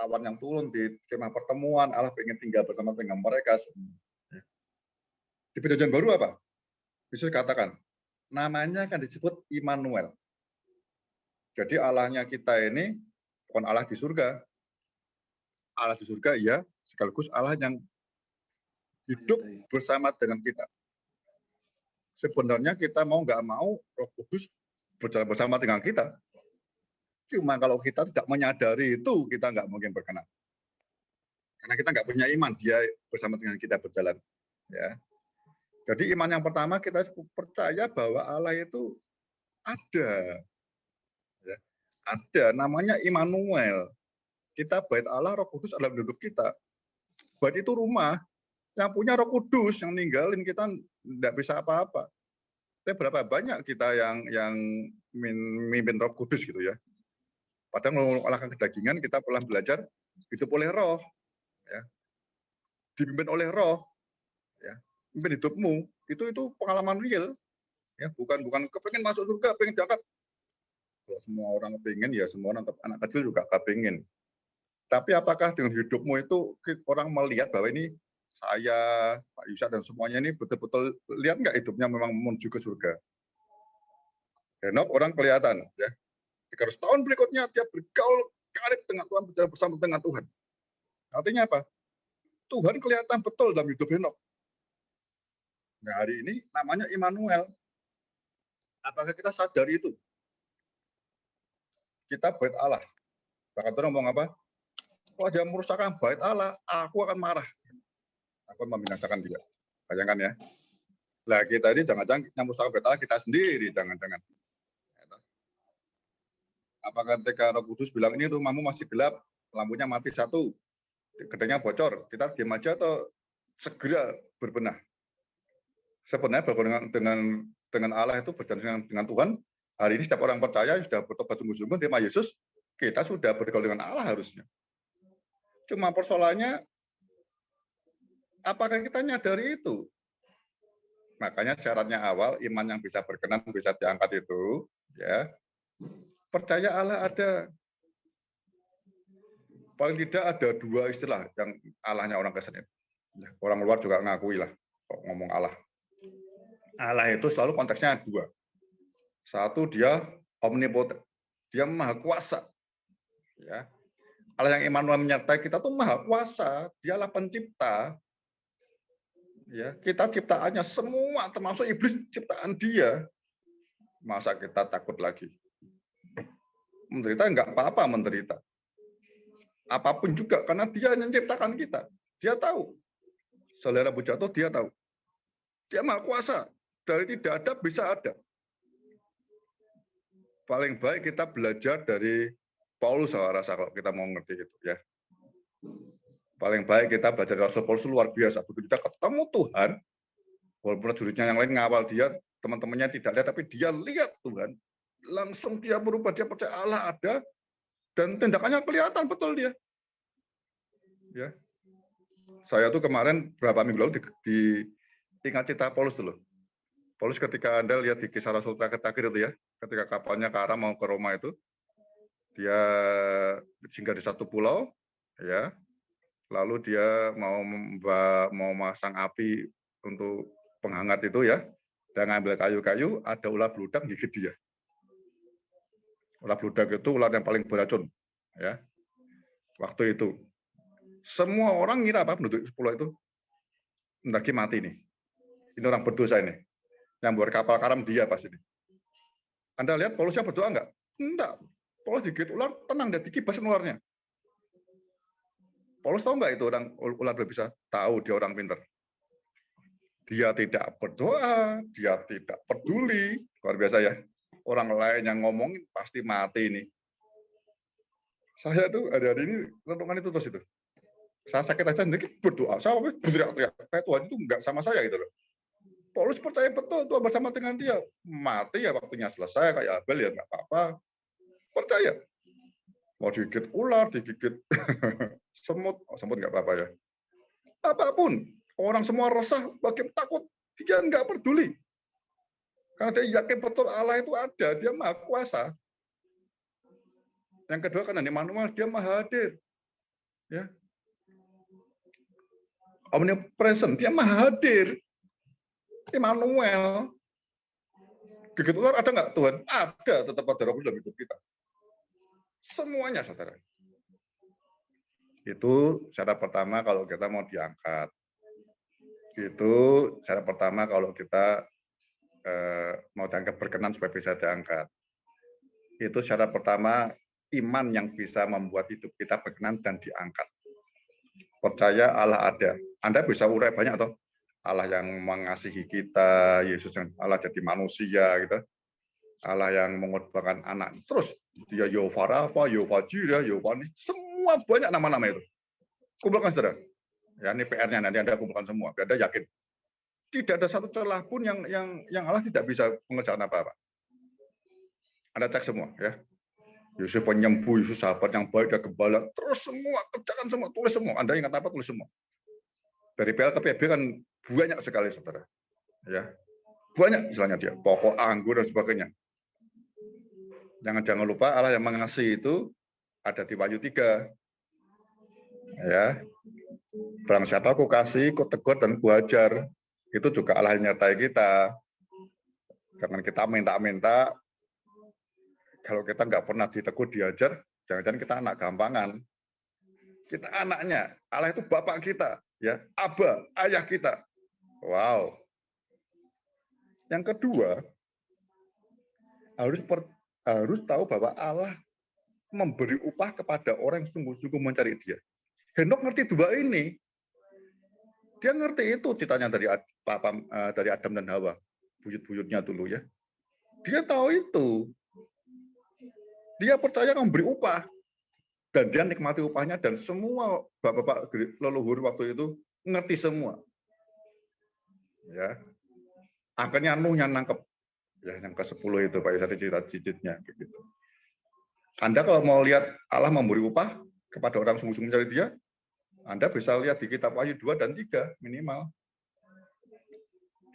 awan yang turun di kemah pertemuan, Allah ingin tinggal bersama dengan mereka. Ya. Di perjanjian baru apa? Bisa dikatakan namanya akan disebut Immanuel. Jadi Allahnya kita ini bukan Allah di surga. Allah di surga ya, sekaligus Allah yang hidup bersama dengan kita. Sebenarnya kita mau nggak mau Roh Kudus berjalan bersama dengan kita. Cuma kalau kita tidak menyadari itu, kita nggak mungkin berkenan. Karena kita nggak punya iman, dia bersama dengan kita berjalan. Ya. Jadi iman yang pertama kita percaya bahwa Allah itu ada. Ya. Ada, namanya Immanuel. Kita bait Allah, Roh Kudus adalah penduduk kita. Bait itu rumah. Yang punya Roh Kudus, yang ninggalin kita tidak bisa apa-apa. Tapi berapa banyak kita yang mimpin Roh Kudus gitu ya. Padahal melakukan kedagingan kita pernah belajar hidup oleh Roh, ya. Dipimpin oleh Roh, ya. Pimpin hidupmu itu pengalaman real, ya. Bukan kepengen masuk surga, pengen diangkat. Kalau semua orang pengen, ya semua orang anak kecil juga kepengen. Tapi apakah dengan hidupmu itu orang melihat bahwa ini saya, Pak Yusa dan semuanya ini betul-betul lihat nggak hidupnya memang menuju ke surga? Henokh orang kelihatan, ya. 300 tahun berikutnya dia bergaul karib dengan Tuhan, berjalan bersama dengan Tuhan. Artinya apa? Tuhan kelihatan betul dalam hidup Henokh. Nah, hari ini namanya Immanuel. Apakah kita sadar itu? Kita bait Allah. Bahkan Tuhan ngomong apa? Kalau dia merusakkan bait Allah, aku akan marah. Aku akan membinasakan dia. Bayangkan ya. Lah kita ini jangan-jangan yang merusakkan bait Allah kita sendiri, jangan-jangan. Apakah ketika Roh Kudus bilang ini rumahmu masih gelap, lampunya mati satu, gedengnya bocor, kita diam aja atau segera berbenah? Sebenarnya dengan Allah itu berjalan dengan Tuhan. Hari ini setiap orang percaya sudah bertobat sungguh-sungguh terima Yesus, kita sudah bergaul dengan Allah harusnya. Cuma persoalannya, apakah kita nyadari itu? Makanya syaratnya awal iman yang bisa berkenan bisa diangkat itu, ya. Percaya Allah ada. Paling tidak ada dua istilah yang Allahnya orang Kristen itu. Orang luar juga ngakui lah kok ngomong Allah. Allah itu selalu konteksnya dua. Satu, dia omnipotent, dia maha kuasa. Ya. Allah yang Immanuel menyertai kita tuh maha kuasa, dialah pencipta. Ya, kita ciptaannya semua, termasuk iblis ciptaan dia. Masa kita takut lagi? Menderita enggak apa-apa menderita. Apapun juga, karena dia yang menciptakan kita. Dia tahu. Selera jatuh, dia tahu. Dia maha kuasa. Dari tidak ada, bisa ada. Paling baik kita belajar dari Paulus, saya rasa, kalau kita mau ngerti itu. Ya. Paling baik kita belajar dari Rasul Paulus, luar biasa. Begitu kita ketemu Tuhan, walaupun prajuritnya yang lain ngawal dia, teman-temannya tidak lihat, tapi dia lihat Tuhan. Langsung dia berubah, dia percaya Allah ada, dan tindakannya kelihatan betul dia. Ya. Saya tuh kemarin berapa minggu lalu diingat cerita Paulus dulu. Paulus ketika Anda lihat di Kisah Rasul terakhir itu ya, ketika kapalnya ke arah mau ke Roma itu, dia singgah di satu pulau, ya. Lalu dia mau masang api untuk penghangat itu ya, dan ngambil kayu-kayu, ada ular bludak gigit dia. Ular bludak itu ular yang paling beracun, ya. Waktu itu, semua orang ngira apa penduduk pulau itu, lagi mati nih. Ini orang berdosa ini, yang buat kapal karam dia pasti ini. Anda lihat Paulusnya berdoa enggak? Enggak. Paulus digigit ular, tenang, dia dikibasin ularnya. Paulus tahu nggak itu orang ular bisa? Tahu, dia orang pintar. Dia tidak berdoa, dia tidak peduli. Luar biasa ya. Orang lain yang ngomongin pasti mati ini. Saya tuh hari-hari ini renungan itu terus itu. Saya sakit aja nanti berdoa. Saya berteriak-teriak. Kayak Tuhan itu nggak sama saya gitu loh. Paulus percaya betul Tuhan bersama dengan dia. Mati ya waktunya selesai kayak Abel ya nggak apa-apa. Percaya. Mau digigit ular, digigit semut nggak apa-apa ya. Apapun, orang semua resah, bagian takut, dia nggak peduli. Karena dia yakin betul Allah itu ada, dia maha kuasa. Yang kedua kan Immanuel, dia maha hadir. Ya. Omnipresent, dia maha hadir. Immanuel. Gigit ular ada nggak Tuhan? Ada, tetap ada Roh Kudus dalam hidup kita. Semuanya, saudara. Itu syarat pertama kalau kita mau diangkat. Itu syarat pertama kalau kita mau dianggap berkenan supaya bisa diangkat. Itu syarat pertama, iman yang bisa membuat hidup kita berkenan dan diangkat. Percaya Allah ada. Anda bisa urai banyak toh. Allah yang mengasihi kita, Yesus yang Allah jadi manusia gitu. Allah yang mengorbankan anak. Terus dia Yehova Rafa, Yehova Jireh, Yehova, semua banyak nama-nama itu. Kumpulkan saudara. Ya, ini PR-nya nanti Anda kumpulkan semua. Biar Anda yakin. Tidak ada satu celah pun yang Allah tidak bisa mengerjakan apa-apa. Anda cek semua ya. Yesus penyembuh, Yesus sahabat yang baik dan gembala. Terus semua, kerjakan semua, tulis semua. Anda ingat apa, tulis semua. Dari PL ke PB kan banyak sekali saudara. Ya. Banyak misalnya dia. Pokok anggur dan sebagainya. Jangan lupa Allah yang mengasihi itu ada di Wahyu 3. Ya. Barang siapa aku kasih, ku tegur dan ku ajar. Itu juga Allah yang menyertai kita. Jangan kita minta-minta. Kalau kita nggak pernah ditegur, diajar, jangan-jangan kita anak gampangan. Kita anaknya. Allah itu bapak kita. Ya, Aba, ayah kita. Wow. Yang kedua, harus tahu bahwa Allah memberi upah kepada orang yang sungguh-sungguh mencari dia. Henok ngerti dua ini. Dia ngerti itu ceritanya dari Adam dan Hawa. Buyut-buyutnya dulu ya. Dia tahu itu. Dia percaya memberi upah. Dan dia nikmati upahnya dan semua bapak-bapak leluhur waktu itu ngerti semua. Ya. Akhirnya Nuh yang nangkep. Ya, yang ke-10 itu Pak Yusati cita-citanya begitu. Anda kalau mau lihat Allah memberi upah kepada orang sungguh-sungguh mencari dia, Anda bisa lihat di kitab Wahyu 2 dan 3 minimal.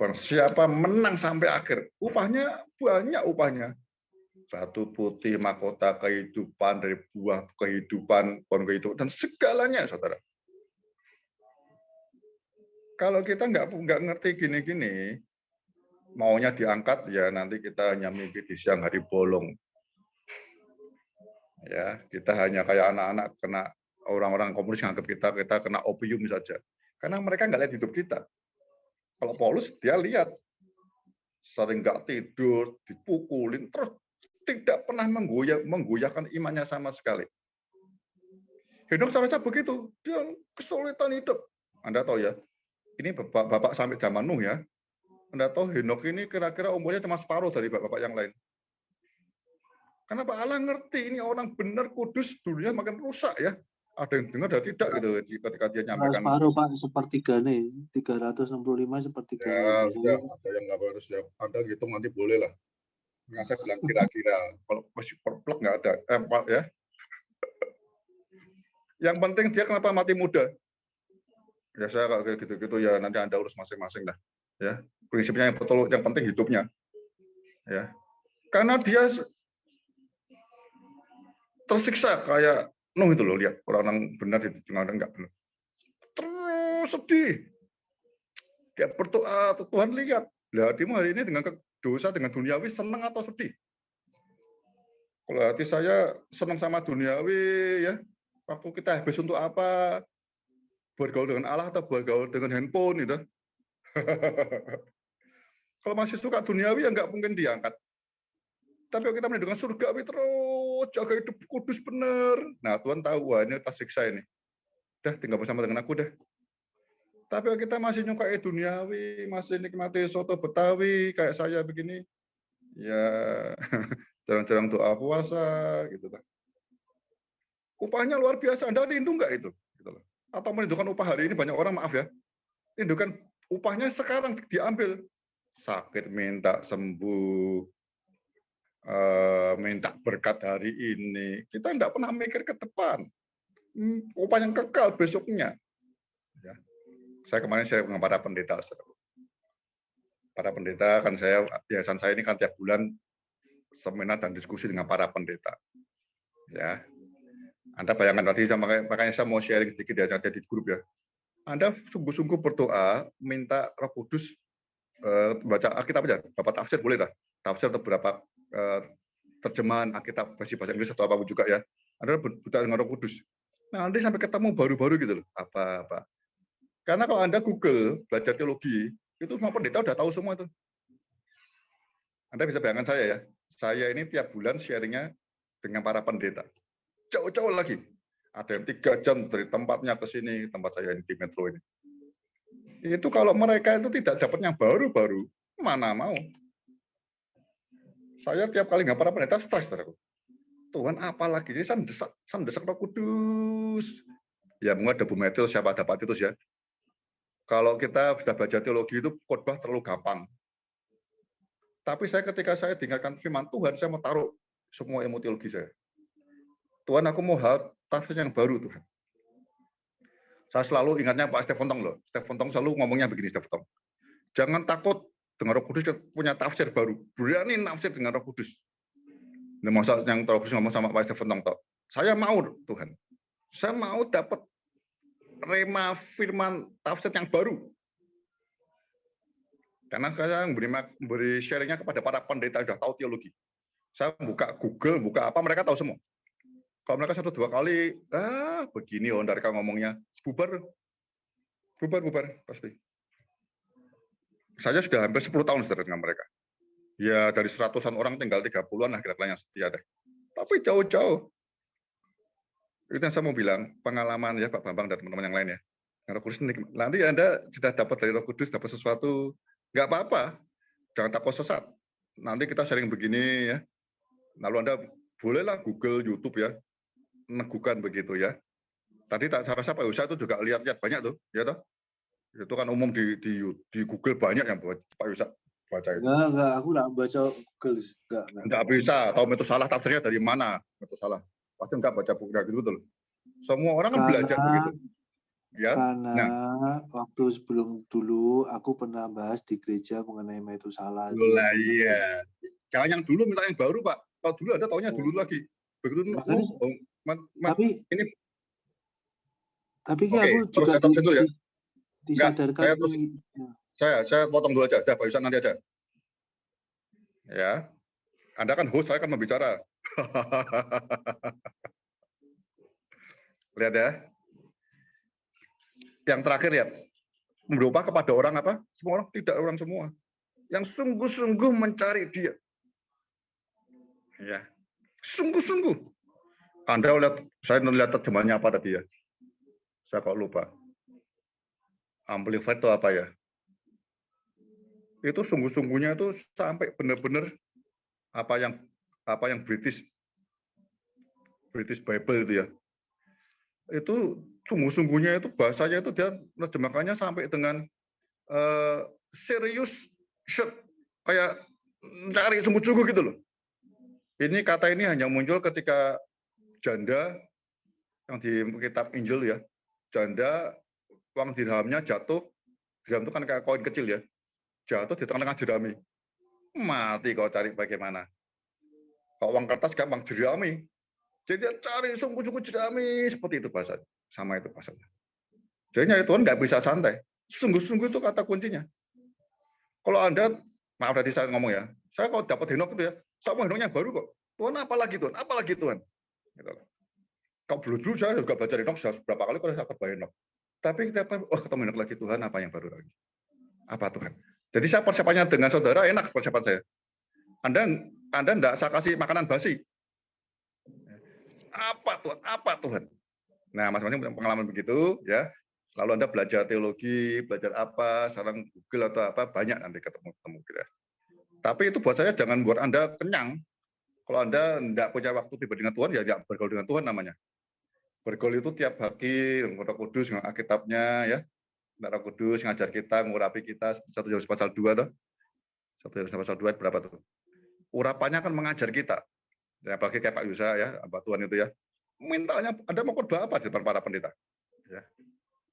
Siapa menang sampai akhir, upahnya banyak upahnya. Batu putih, mahkota kehidupan, dari buah kehidupan, pohon kehidupan, dan segalanya, saudara. Kalau kita nggak ngerti gini-gini, maunya diangkat ya nanti kita hanya mimpi di siang hari bolong. Ya, kita hanya kayak anak-anak kena orang-orang komunis nganggap kita kena opium saja. Karena mereka nggak lihat hidup kita. Kalau Paulus dia lihat sering nggak tidur, dipukulin, terus tidak pernah menggoyahkan imannya sama sekali. Henok seharusnya begitu, dia kesulitan hidup. Anda tahu ya, ini bapak sampai zaman Nuh ya. Anda tahu Henok ini kira-kira umurnya cuma separuh dari bapak-bapak yang lain. Karena Pak Allah ngerti ini orang benar kudus, dunia makin rusak ya. Ada yang dengar ada tidak gitu ketika dia nyampaikan. Separuh Pak, sepertiganya, 365 sepertiganya. Ya, ada yang 800 ya. Anda hitung nanti boleh lah. Nggak saya bilang kira-kira. Kalau masih perplek nggak ada. Ya. Yang penting dia kenapa mati muda? Ya saya kayak gitu-gitu ya nanti Anda urus masing-masing dah. Ya, prinsipnya yang betul, yang penting hidupnya. Ya, karena dia tersiksa kayak Nuh itu loh, lihat orang benar itu orang enggak benar. Terus sedih. Dia berdoa, Tuhan lihat, lah hatimu hari ini dengan dosa, dengan duniawi senang atau sedih? Kalau hati saya senang sama duniawi ya, waktu kita habis untuk apa? Bergaul dengan Allah atau bergaul dengan handphone gitu. Kalau masih suka duniawi ya nggak mungkin diangkat. Tapi kalau kita meninggalkan surgawi terus jaga hidup kudus bener. Nah Tuhan tahu wah ini tak siksa ini. Dah tinggal bersama dengan aku dah. Tapi kalau kita masih nyukai duniawi, masih nikmati soto Betawi kayak saya begini, ya jarang-jarang doa puasa gitu kan. Upahnya luar biasa. Anda rindu nggak itu? Gitu loh. Atau merindukan upah hari ini banyak orang maaf ya. Rindukan upahnya sekarang diambil. Sakit minta sembuh. Minta berkat hari ini, kita tidak pernah mikir ke depan, upah yang kekal besoknya. Ya. Saya kemarin dengan para pendeta, kan saya yayasan saya ini kan tiap bulan seminar dan diskusi dengan para pendeta. Ya, Anda bayangkan tadi, makanya saya mau sharing sedikit ya di grup ya. Anda sungguh-sungguh berdoa, minta Roh Kudus baca Alkitab aja, dapat tafsir boleh lah, tafsir atau beberapa terjemahan Alkitab versi bahasa Inggris atau apapun juga ya. Anda berdoa dengan Roh Kudus. Nah, nanti sampai ketemu baru-baru gitu loh. Apa-apa. Karena kalau Anda Google belajar teologi, itu semua pendeta udah tahu semua itu. Anda bisa bayangkan saya ya. Saya ini tiap bulan sharingnya dengan para pendeta. Jauh-jauh lagi. Ada yang 3 jam dari tempatnya ke sini, tempat saya ini di Metro ini. Itu kalau mereka itu tidak dapat yang baru-baru, mana mau. Saya tiap kali nggak para pendeta stres, saudaraku. Tuhan apalagi ini sandesak Roh Kudus. Ya mungkin ada Bu Metil, siapa ada Pak Titus ya. Kalau kita sudah belajar teologi itu khotbah terlalu gampang. Tapi saya ketika saya dengarkan firman Tuhan, saya mau taruh semua ilmu teologi saya. Tuhan aku mau hal tafsir yang baru Tuhan. Saya selalu ingatnya Pak Stefan Tong loh. Stefan Tong selalu ngomongnya begini Stefan Tong. Jangan takut dengan Roh Kudus punya tafsir baru. Berani nafsir dengan Roh Kudus. Nah, masa yang Roh Kudus ngomong sama Pak Stefan Tong, saya mau Tuhan. Saya mau dapat rema firman tafsir yang baru. Karena saya beri sharingnya kepada para pendeta yang sudah tahu teologi. Saya buka Google, buka apa, mereka tahu semua. Kalau mereka 1-2 kali, begini mereka ngomongnya, bubar pasti. Saya sudah hampir 10 tahun saudara dengan mereka. Ya dari 100-an orang tinggal 30-an lah kira-kira yang setia deh. Tapi jauh-jauh. Itu yang saya mau bilang, pengalaman ya Pak Bambang dan teman-teman yang lain ya. Roh Kudus nanti Anda sudah dapat dari Roh Kudus, dapat sesuatu, nggak apa-apa. Jangan takut sesat. Nanti kita sharing begini ya. Lalu Anda bolehlah Google, YouTube ya. Negukan begitu ya. Tadi saya rasa Pak Yusa itu juga lihat-lihat banyak tuh, ya toh? Itu kan umum di Google banyak yang Pak Yusa baca itu. Enggak, aku enggak baca Google. Enggak bisa, tahu Metusalah tafsirnya dari mana? Metusalah. Pasti enggak baca buku kayak gitu betul. Semua orang kan belajar begitu. Ya. Karena waktu sebelum dulu aku pernah bahas di gereja mengenai Metusalah. Iya. Jangan yang dulu, minta yang baru, Pak. Kalau dulu Anda taunya dulu lagi. Begitu tapi ini aku juga tafsir dulu ya. disadarkan saya potong dulu aja, Pak Yusan nanti aja. Ya, Anda kan host, saya kan membicara. Lihat ya. Yang terakhir lihat, berubah kepada orang apa? Semua orang, tidak orang semua. Yang sungguh-sungguh mencari dia. Ya, sungguh-sungguh. Anda lihat, saya melihat terjemahannya apa tadi ya? Saya kok lupa. Amplified itu apa ya? Itu sungguh-sungguhnya itu sampai benar-benar apa yang British Bible itu ya. Itu sungguh-sungguhnya itu bahasanya itu dia menerjemahkannya sampai dengan serius shirt, kayak cari sungguh-sungguh gitu loh. Ini kata ini hanya muncul ketika janda yang di kitab Injil ya, janda uang dirhamnya jatuh, dirham itu kan kayak koin kecil ya, jatuh di tengah-tengah jerami, mati kau cari bagaimana. Kalau uang kertas gampang jerami, jadi dia cari sungguh-sungguh jerami, seperti itu bahasa, sama itu bahasanya. Jadi nyari Tuhan nggak bisa santai, sungguh-sungguh itu kata kuncinya. Kalau Anda, maaf tadi saya ngomong ya, saya kalau dapat Henok itu ya, saya mau Henoknya baru kok. Tuhan apalagi Tuhan, apalagi Tuhan. Gitu. Kalau dulu saya juga belajar Henok berapa kali kalau saya ketemu Henok. Tapi kita ketemu Henok lagi, Tuhan apa yang baru lagi? Apa Tuhan? Jadi saya persiapannya dengan saudara enak persiapan saya. Anda enggak saya kasih makanan basi. Apa Tuhan? Apa Tuhan? Nah, masing-masing punya pengalaman begitu ya. Lalu Anda belajar teologi, belajar apa, sekarang Google atau apa, banyak nanti ketemu gitu ya. Tapi itu buat saya jangan buat Anda kenyang. Kalau Anda enggak punya waktu pribadi dengan Tuhan, ya enggak bergaul dengan Tuhan namanya. Bergaul itu tiap hari, Roh Kudus, dengan Alkitabnya ya. Roh Kudus ngajar kita, ngurapi kita, 1 Yohanes pasal 2 tuh. 1 Yohanes pasal 2 berapa tuh? Urapannya kan mengajar kita. Ya, apalagi kayak Pak Yusa ya, Pak Tuhan itu ya. Mintanya Anda mau khotbah apa di depan para pendeta? Ya.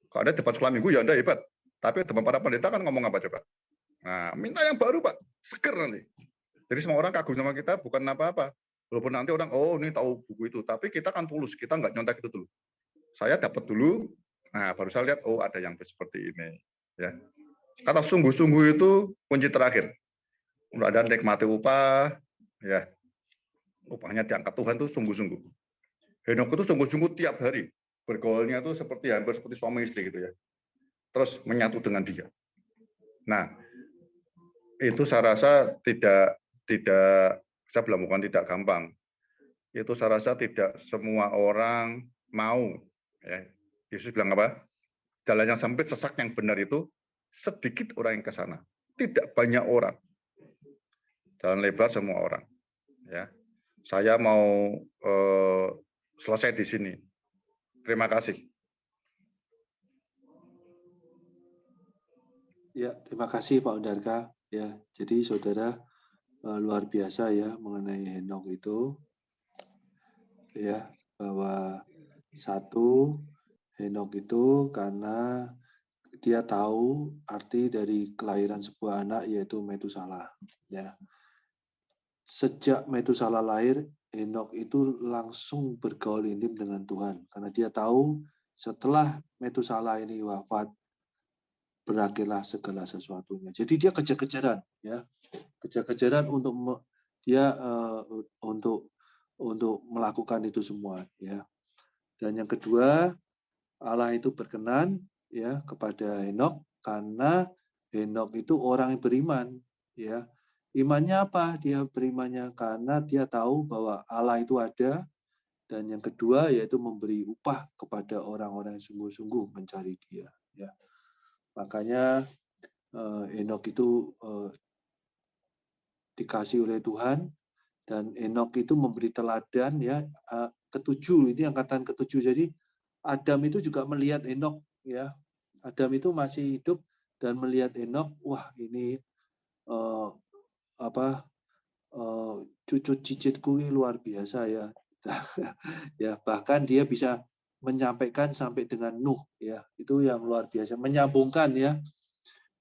Kalau Anda debat sekolah minggu ya Anda hebat. Tapi depan para pendeta kan ngomong apa coba? Nah, minta yang baru Pak, seger nanti. Jadi semua orang kagum sama kita bukan apa-apa. Walaupun nanti orang, oh ini tahu buku itu. Tapi kita kan tulus, kita nggak nyontek itu dulu. Saya dapat dulu, nah baru saya lihat, oh ada yang seperti ini. Ya. Kata sungguh-sungguh itu kunci terakhir. Untuk Anda nikmati upah, ya upahnya diangkat Tuhan itu sungguh-sungguh. Henok itu sungguh-sungguh tiap hari. Bergaulnya itu hampir seperti suami istri gitu ya. Terus menyatu dengan dia. Nah, itu saya rasa tidak saya bilang bukan tidak gampang. Itu saya rasa tidak semua orang mau. Ya. Yesus bilang apa? Jalan yang sempit, sesak yang benar itu sedikit orang yang ke sana. Tidak banyak orang. Jalan lebar semua orang. Ya. Saya mau selesai di sini. Terima kasih. Ya, terima kasih Pak Undarka. Ya, jadi saudara luar biasa ya mengenai Henok itu. Ya, bahwa satu Henok itu karena dia tahu arti dari kelahiran sebuah anak yaitu Metusalah. Ya, sejak Metusalah lahir, Henok itu langsung bergaul intim dengan Tuhan karena dia tahu setelah Metusalah ini wafat berakhirlah segala sesuatunya. Jadi dia kejar-kejaran, ya, kejar-kejaran untuk dia untuk melakukan itu semua, ya. Dan yang kedua, Allah itu berkenan, ya, kepada Henok karena Henok itu orang yang beriman, ya. Imannya apa? Dia berimannya karena dia tahu bahwa Allah itu ada, dan yang kedua yaitu memberi upah kepada orang-orang yang sungguh-sungguh mencari Dia, ya. Makanya Henok itu dikasih oleh Tuhan, dan Henok itu memberi teladan, ya. Ketujuh, ini angkatan ketujuh. Jadi Adam itu juga melihat Henok, ya. Adam itu masih hidup dan melihat Henok, wah ini cucu cicitku ini luar biasa ya. Ya, bahkan dia bisa menyampaikan sampai dengan Nuh, ya. Itu yang luar biasa, menyambungkan, ya.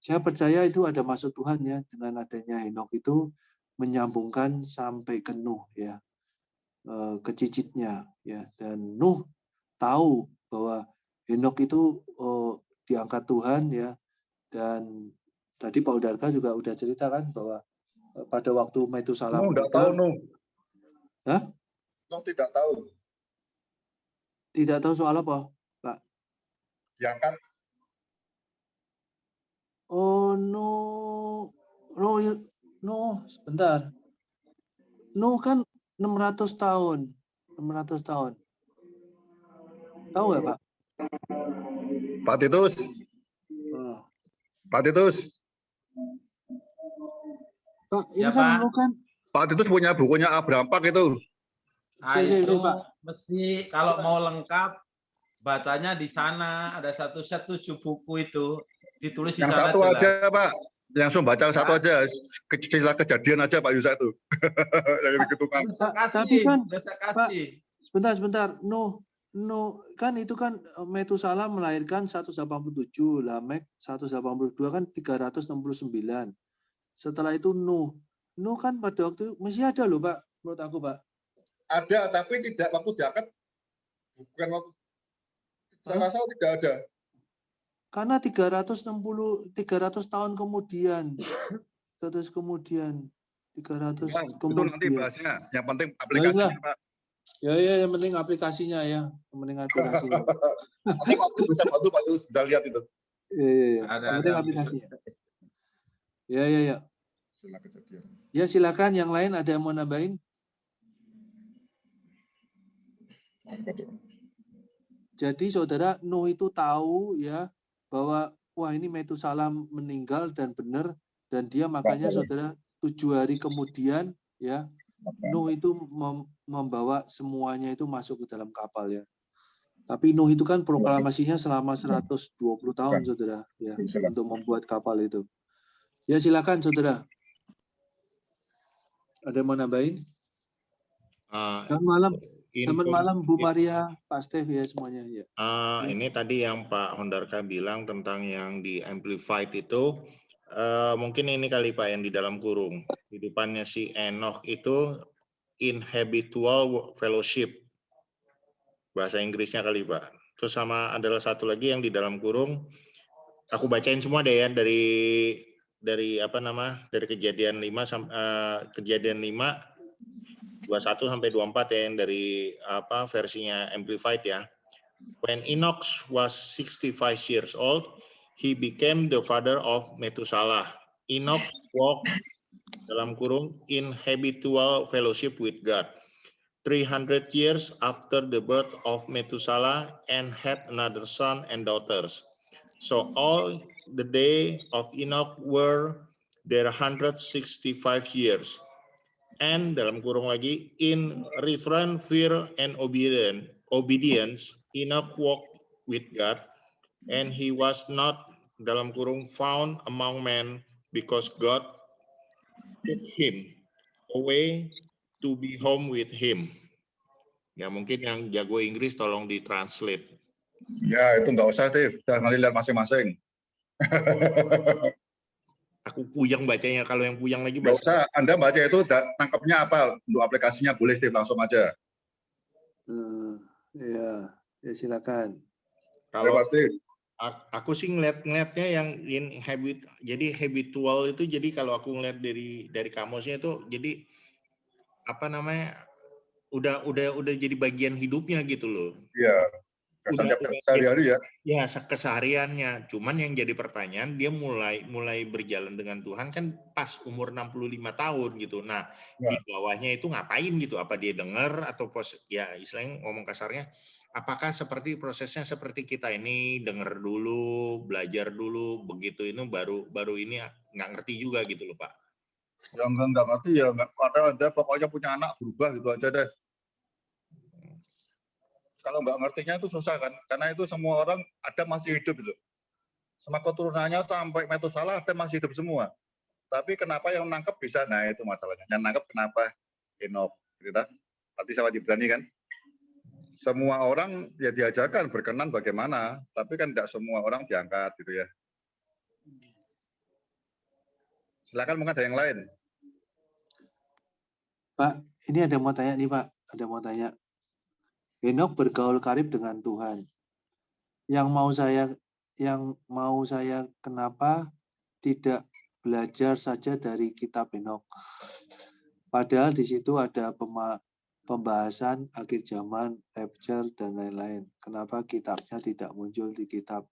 Saya percaya itu ada maksud Tuhan, ya, dengan adanya Henok itu menyambungkan sampai ke Nuh, ya, ke cicitnya, ya. Dan Nuh tahu bahwa Henok itu diangkat Tuhan ya. Dan tadi Pak Udarga juga udah cerita kan bahwa pada waktu Metusalah Enggak tahu, meninggal. Hah? Tidak tahu. Tidak tahu soal apa, Pak? Diangkat. Oh no, sebentar. No kan 600 tahun. 600 tahun. Tahu nggak, Pak? Pak Titus. Pak Titus. Pak, ini Ya, kan Pak. no kan. Pak Titus punya bukunya Abraham Pak itu. Nah, itu mesti kalau mau lengkap bacanya di sana, ada satu set 7 buku itu ditulis di Yang sana satu jelas. aja Pak, yang langsung baca satu aja, sila kejadian aja Pak Yusa itu. Yang diketukang. Tapi kan Pak, sebentar, no kan itu kan Metusalah melahirkan 187, Lamek 182 kan 369. Setelah itu no kan pada waktu itu masih ada loh Pak, menurut aku Pak. Ada, tapi tidak waktu diangkat, bukan waktu. Saya rasa tidak ada. Karena 300 tahun kemudian. 300 kemudian. Itu nanti bahasnya. Yang penting aplikasinya, Pak. Ya, yang penting aplikasinya ya. Yang penting aplikasinya. Nanti waktu bisa bantu Pak Yus, bisa lihat itu. Iya. Yang penting aplikasinya. Ya. Ya, silakan. Yang lain ada yang mau nambahin? Jadi saudara Nuh itu tahu ya bahwa wah ini Metusalah meninggal dan benar, dan dia makanya saudara 7 hari kemudian ya Nuh itu membawa semuanya itu masuk ke dalam kapal ya. Tapi Nuh itu kan proklamasinya selama 120 tahun saudara ya untuk membuat kapal itu. Ya silakan saudara. Ada yang mau nambahin? Selamat malam Bu Maria, Pak Stef ya semuanya ya. Ini tadi yang Pak Hondarka bilang tentang yang di amplified itu, mungkin ini kali Pak yang di dalam kurung. Hidupannya si Enoch itu in habitual fellowship. Bahasa Inggrisnya kali Pak. Terus sama adalah satu lagi yang di dalam kurung. Aku bacain semua deh ya dari kejadian 5 21 sampai 24 ya, yang dari versinya amplified ya. When Enoch was 65 years old, he became the father of Methuselah. Enoch walked dalam kurung in habitual fellowship with God 300 years after the birth of Methuselah and had another son and daughters. So all the day of Enoch were there 165 years. And dalam kurung lagi, in reverent fear and obedience, Enoch walked with God, and he was not dalam kurung found among men because God took him away to be home with him. Ya mungkin yang jago Inggris tolong ditranslate. Ya itu nggak usah Steve, udah lihat masing-masing. Aku puyeng bacanya, kalau yang puyeng lagi nggak usah, Anda baca itu tangkapnya apa untuk aplikasinya, boleh Steve langsung aja. Ya silakan. Kalau aku sih ngeliatnya yang in habit, jadi habitual itu, jadi kalau aku ngeliat dari kamusnya itu, jadi apa namanya, udah jadi bagian hidupnya gitu loh. Iya. Udah sehari-hari ya. Ya kesehariannya. Cuman yang jadi pertanyaan, dia mulai berjalan dengan Tuhan kan pas umur 65 tahun gitu. Nah, di bawahnya itu ngapain gitu? Apa dia dengar atau ya istilahnya ngomong kasarnya, apakah seperti prosesnya seperti kita ini dengar dulu, belajar dulu, begitu itu baru ini nggak ngerti juga gitu loh Pak. Yang nggak ngerti ya nggak ada pokoknya punya anak berubah gitu aja deh. Kalau nggak ngertinya itu susah kan, karena itu semua orang ada masih hidup itu. Sama keturunannya sampai Metusalah ada masih hidup semua. Tapi kenapa yang nangkep bisa? Nah itu masalahnya. Yang nangkep kenapa Enoch? Kita tadi sama Ibrani kan. Semua orang ya diajarkan berkenan bagaimana, tapi kan tidak semua orang diangkat gitu ya. Silakan mungkin ada yang lain. Pak, ini ada mau tanya nih Pak, ada mau tanya. Enoch bergaul karib dengan Tuhan. Yang mau saya yang mau saya kenapa tidak belajar saja dari kitab Henokh. Padahal di situ ada pembahasan akhir zaman, rapture, dan lain-lain. Kenapa kitabnya tidak muncul di kitab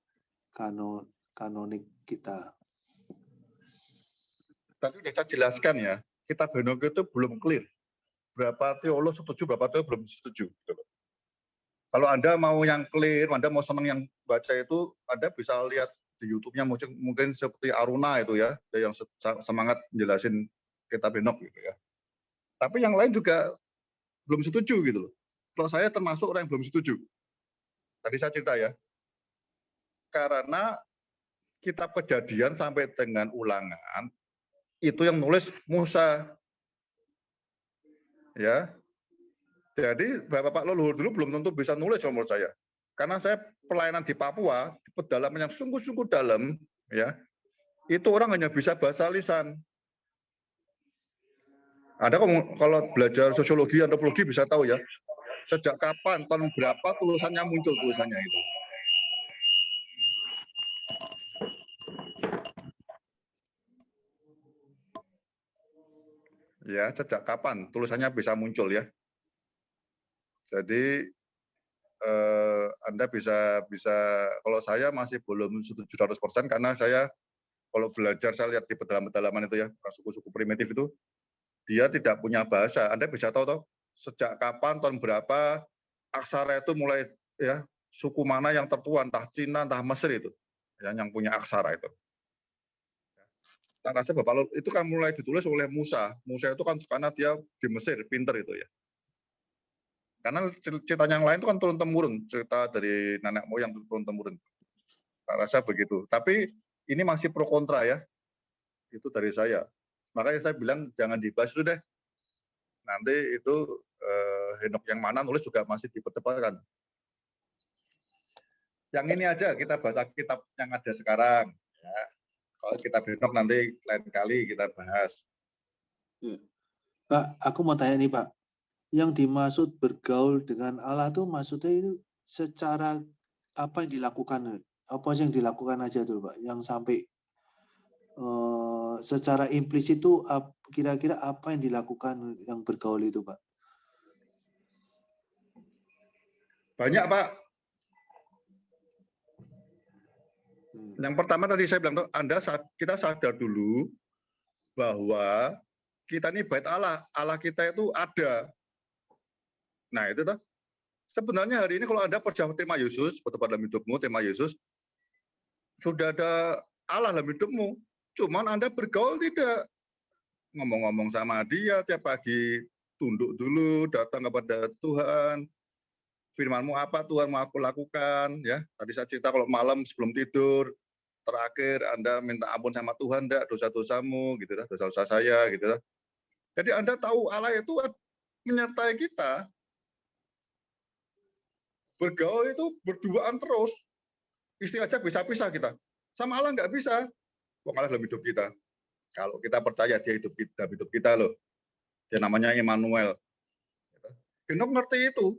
kanonik kita? Tadi sudah saya jelaskan ya, kitab Henokh itu belum clear. Berapa teolog setuju, berapa teolog belum setuju. Kalau Anda mau yang clear, Anda mau senang yang baca itu, Anda bisa lihat di YouTube-nya mungkin seperti Aruna itu ya, yang semangat menjelasin kitab Henokh gitu ya. Tapi yang lain juga belum setuju gitu loh. Kalau saya termasuk orang yang belum setuju. Tadi saya cerita ya. Karena kitab Kejadian sampai dengan Ulangan itu yang nulis Musa. Ya. Jadi Bapak leluhur dulu belum tentu bisa nulis menurut saya. Karena saya pelayanan di Papua, pedalaman yang sungguh-sungguh dalam, ya, itu orang hanya bisa bahasa lisan. Ada kalau belajar sosiologi, antropologi bisa tahu ya, sejak kapan, tahun berapa tulisannya muncul tulisannya itu. Ya, sejak kapan tulisannya bisa muncul ya. Jadi Anda bisa kalau saya masih belum 700% karena saya kalau belajar saya lihat di pedalaman itu ya, suku-suku primitif itu dia tidak punya bahasa. Anda bisa tahu toh sejak kapan, tahun berapa aksara itu mulai ya, suku mana yang tertua, entah Cina, entah Mesir itu ya, yang punya aksara itu. Saya rasa Bapak itu kan mulai ditulis oleh Musa. Musa itu kan karena dia di Mesir, pinter itu ya. Karena cerita yang lain itu kan turun-temurun, cerita dari nenek moyang turun-temurun. Saya rasa begitu. Tapi ini masih pro kontra ya. Itu dari saya. Makanya saya bilang jangan dibahas dulu deh. Nanti itu Henokh yang mana nulis juga masih diperdebatkan. Yang ini aja kita bahas kitab yang ada sekarang. Ya. Kalau kitab Henokh nanti lain kali kita bahas. Pak, aku mau tanya nih Pak. Yang dimaksud bergaul dengan Allah itu maksudnya itu secara apa yang dilakukan? Apa yang dilakukan aja tuh Pak? Yang sampai secara implisit itu kira-kira apa yang dilakukan yang bergaul itu Pak? Banyak Pak. Yang pertama tadi saya bilang, kita sadar dulu bahwa kita ini bait Allah. Allah kita itu ada. Nah itu tuh. Sebenarnya hari ini kalau Anda perjalanan tema Yesus, dalam hidupmu, tema Yesus, sudah ada Allah dalam hidupmu. Cuman Anda bergaul tidak. Ngomong-ngomong sama dia, tiap pagi tunduk dulu, datang kepada Tuhan. Firman-Mu apa Tuhan mau aku lakukan? Ya, tadi saya cerita kalau malam sebelum tidur, terakhir Anda minta ampun sama Tuhan, enggak dosa-dosamu, gitu lah, dosa-dosa saya, gitu lah. Jadi Anda tahu Allah itu menyertai kita. Bergaul itu berduaan terus. Istri aja bisa pisah kita. Sama Allah nggak bisa. Wong Allah dalam hidup kita. Kalau kita percaya dia hidup kita loh. Dia namanya Immanuel. Henokh ngerti itu.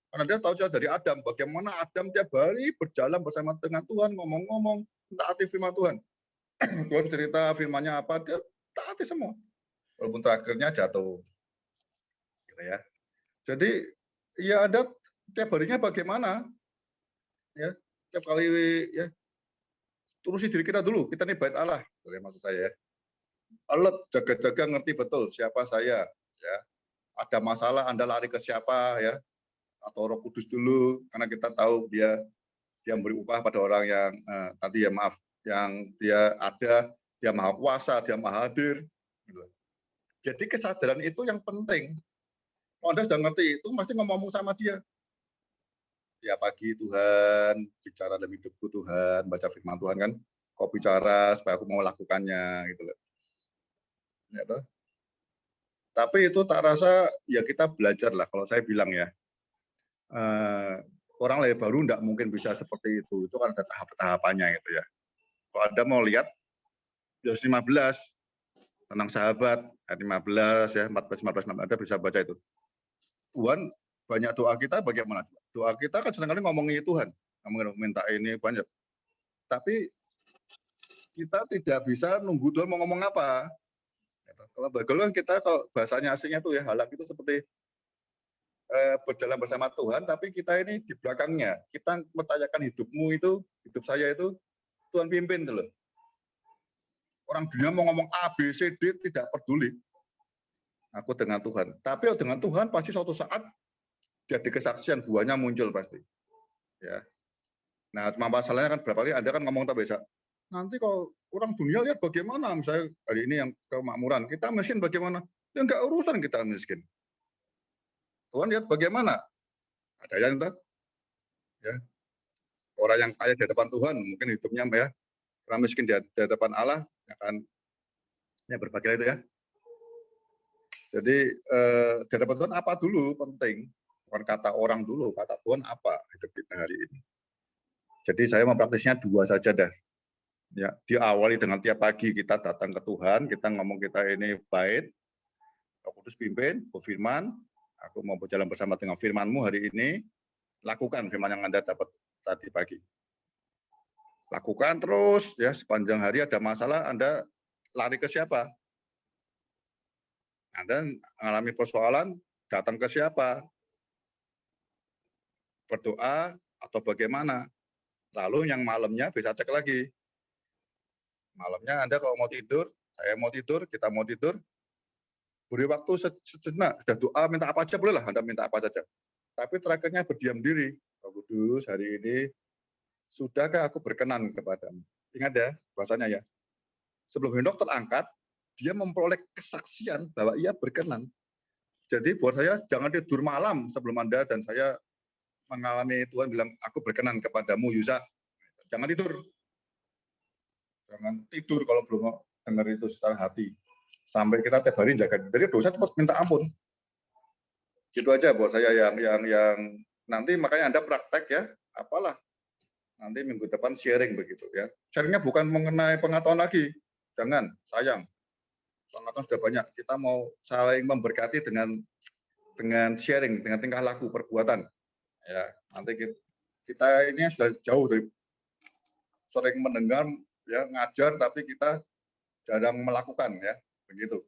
Karena dia tahu dari Adam. Bagaimana Adam tiap hari berjalan bersama dengan Tuhan. Ngomong-ngomong. Taati firman Tuhan. Tuhan cerita firmannya apa. Dia taati semua. Walaupun terakhirnya jatuh. Gitu ya. Jadi ya ada tiap harinya bagaimana, ya tiap kali ya turusi diri kita dulu, kita ini bait Allah, maksud saya ya. Allah jaga-jaga ngerti betul siapa saya, ya ada masalah Anda lari ke siapa ya, atau Roh Kudus dulu, karena kita tahu dia memberi upah pada orang yang tadi ya maaf, yang dia ada, dia maha kuasa, dia maha hadir. Gitu. Jadi kesadaran itu yang penting. Kalau Anda sudah ngerti itu, mesti ngomong sama dia. Tiap pagi Tuhan, bicara dalam hidupku Tuhan, baca firman Tuhan kan, kau bicara supaya aku mau lakukannya gitu loh. Ya, toh? Tapi itu tak rasa ya kita belajar lah kalau saya bilang ya. Orang lahir baru enggak mungkin bisa seperti itu kan ada tahap-tahapannya gitu ya. Kalau Anda mau lihat Yohanes 15 tentang sahabat, ayat 15 ya, 14 15 Anda bisa baca itu. Tuhan banyak doa kita bagaimana? Doa kita kan seringkali ngomongin Tuhan, ngomongin minta ini banyak. Tapi kita tidak bisa nunggu Tuhan mau ngomong apa. Kalau bagel kita kalau bahasanya aslinya tuh ya halak itu seperti berjalan bersama Tuhan, tapi kita ini di belakangnya. Kita percayakan hidupmu itu, hidup saya itu Tuhan pimpin tuh loh. Orang dunia mau ngomong A, B, C, D tidak peduli. Aku dengan Tuhan. Tapi dengan Tuhan pasti suatu saat jadi kesaksian, buahnya muncul pasti. Ya. Nah, cuma masalahnya kan berapa kali Anda kan ngomong tak bisa. Nanti kalau orang dunia lihat bagaimana, misalnya hari ini yang kemakmuran, kita miskin bagaimana? Ya enggak urusan kita miskin. Tuhan lihat bagaimana? Ada yang entah, ya. Orang yang kaya di hadapan Tuhan, mungkin hidupnya ya, orang miskin di hadapan Allah, akan ya berbagai itu ya. Jadi di hadapan Tuhan apa dulu penting? Bukan kata orang dulu, kata Tuhan apa hidup kita hari ini. Jadi saya mempraktisnya dua saja dah. Ya, diawali dengan tiap pagi kita datang ke Tuhan, kita ngomong kita ini baik, Roh Kudus pimpin, berfirman, aku mau berjalan bersama dengan firman-Mu hari ini, lakukan firman yang Anda dapat tadi pagi. Lakukan terus, ya sepanjang hari ada masalah, Anda lari ke siapa? Anda mengalami persoalan, datang ke siapa? Berdoa atau bagaimana? Lalu yang malamnya bisa cek lagi. Malamnya Anda kalau mau tidur, saya mau tidur, kita mau tidur, beri waktu sejenak, sudah doa, minta apa aja bolehlah, Anda minta apa saja. Tapi terakhirnya berdiam diri. Roh Kudus, hari ini, sudahkah aku berkenan kepadamu? Ingat ya, bahasanya ya. Sebelum Henok terangkat, dia memperoleh kesaksian bahwa ia berkenan. Jadi buat saya, jangan tidur malam sebelum Anda dan saya mengalami Tuhan bilang, aku berkenan kepadamu, Yusa. Jangan tidur. Jangan tidur kalau belum dengar itu secara hati. Sampai kita tiap hari jaga diri, dosa cepat minta ampun. Gitu aja buat saya yang nanti makanya Anda praktek ya, apalah. Nanti minggu depan sharing begitu ya. Sharingnya bukan mengenai pengetahuan lagi. Jangan, sayang. Pengetahuan sudah banyak. Kita mau saling memberkati dengan sharing, dengan tingkah laku, perbuatan. Ya, nanti kita ini sudah jauh dari sering mendengar ya ngajar tapi kita jarang melakukan ya begitu.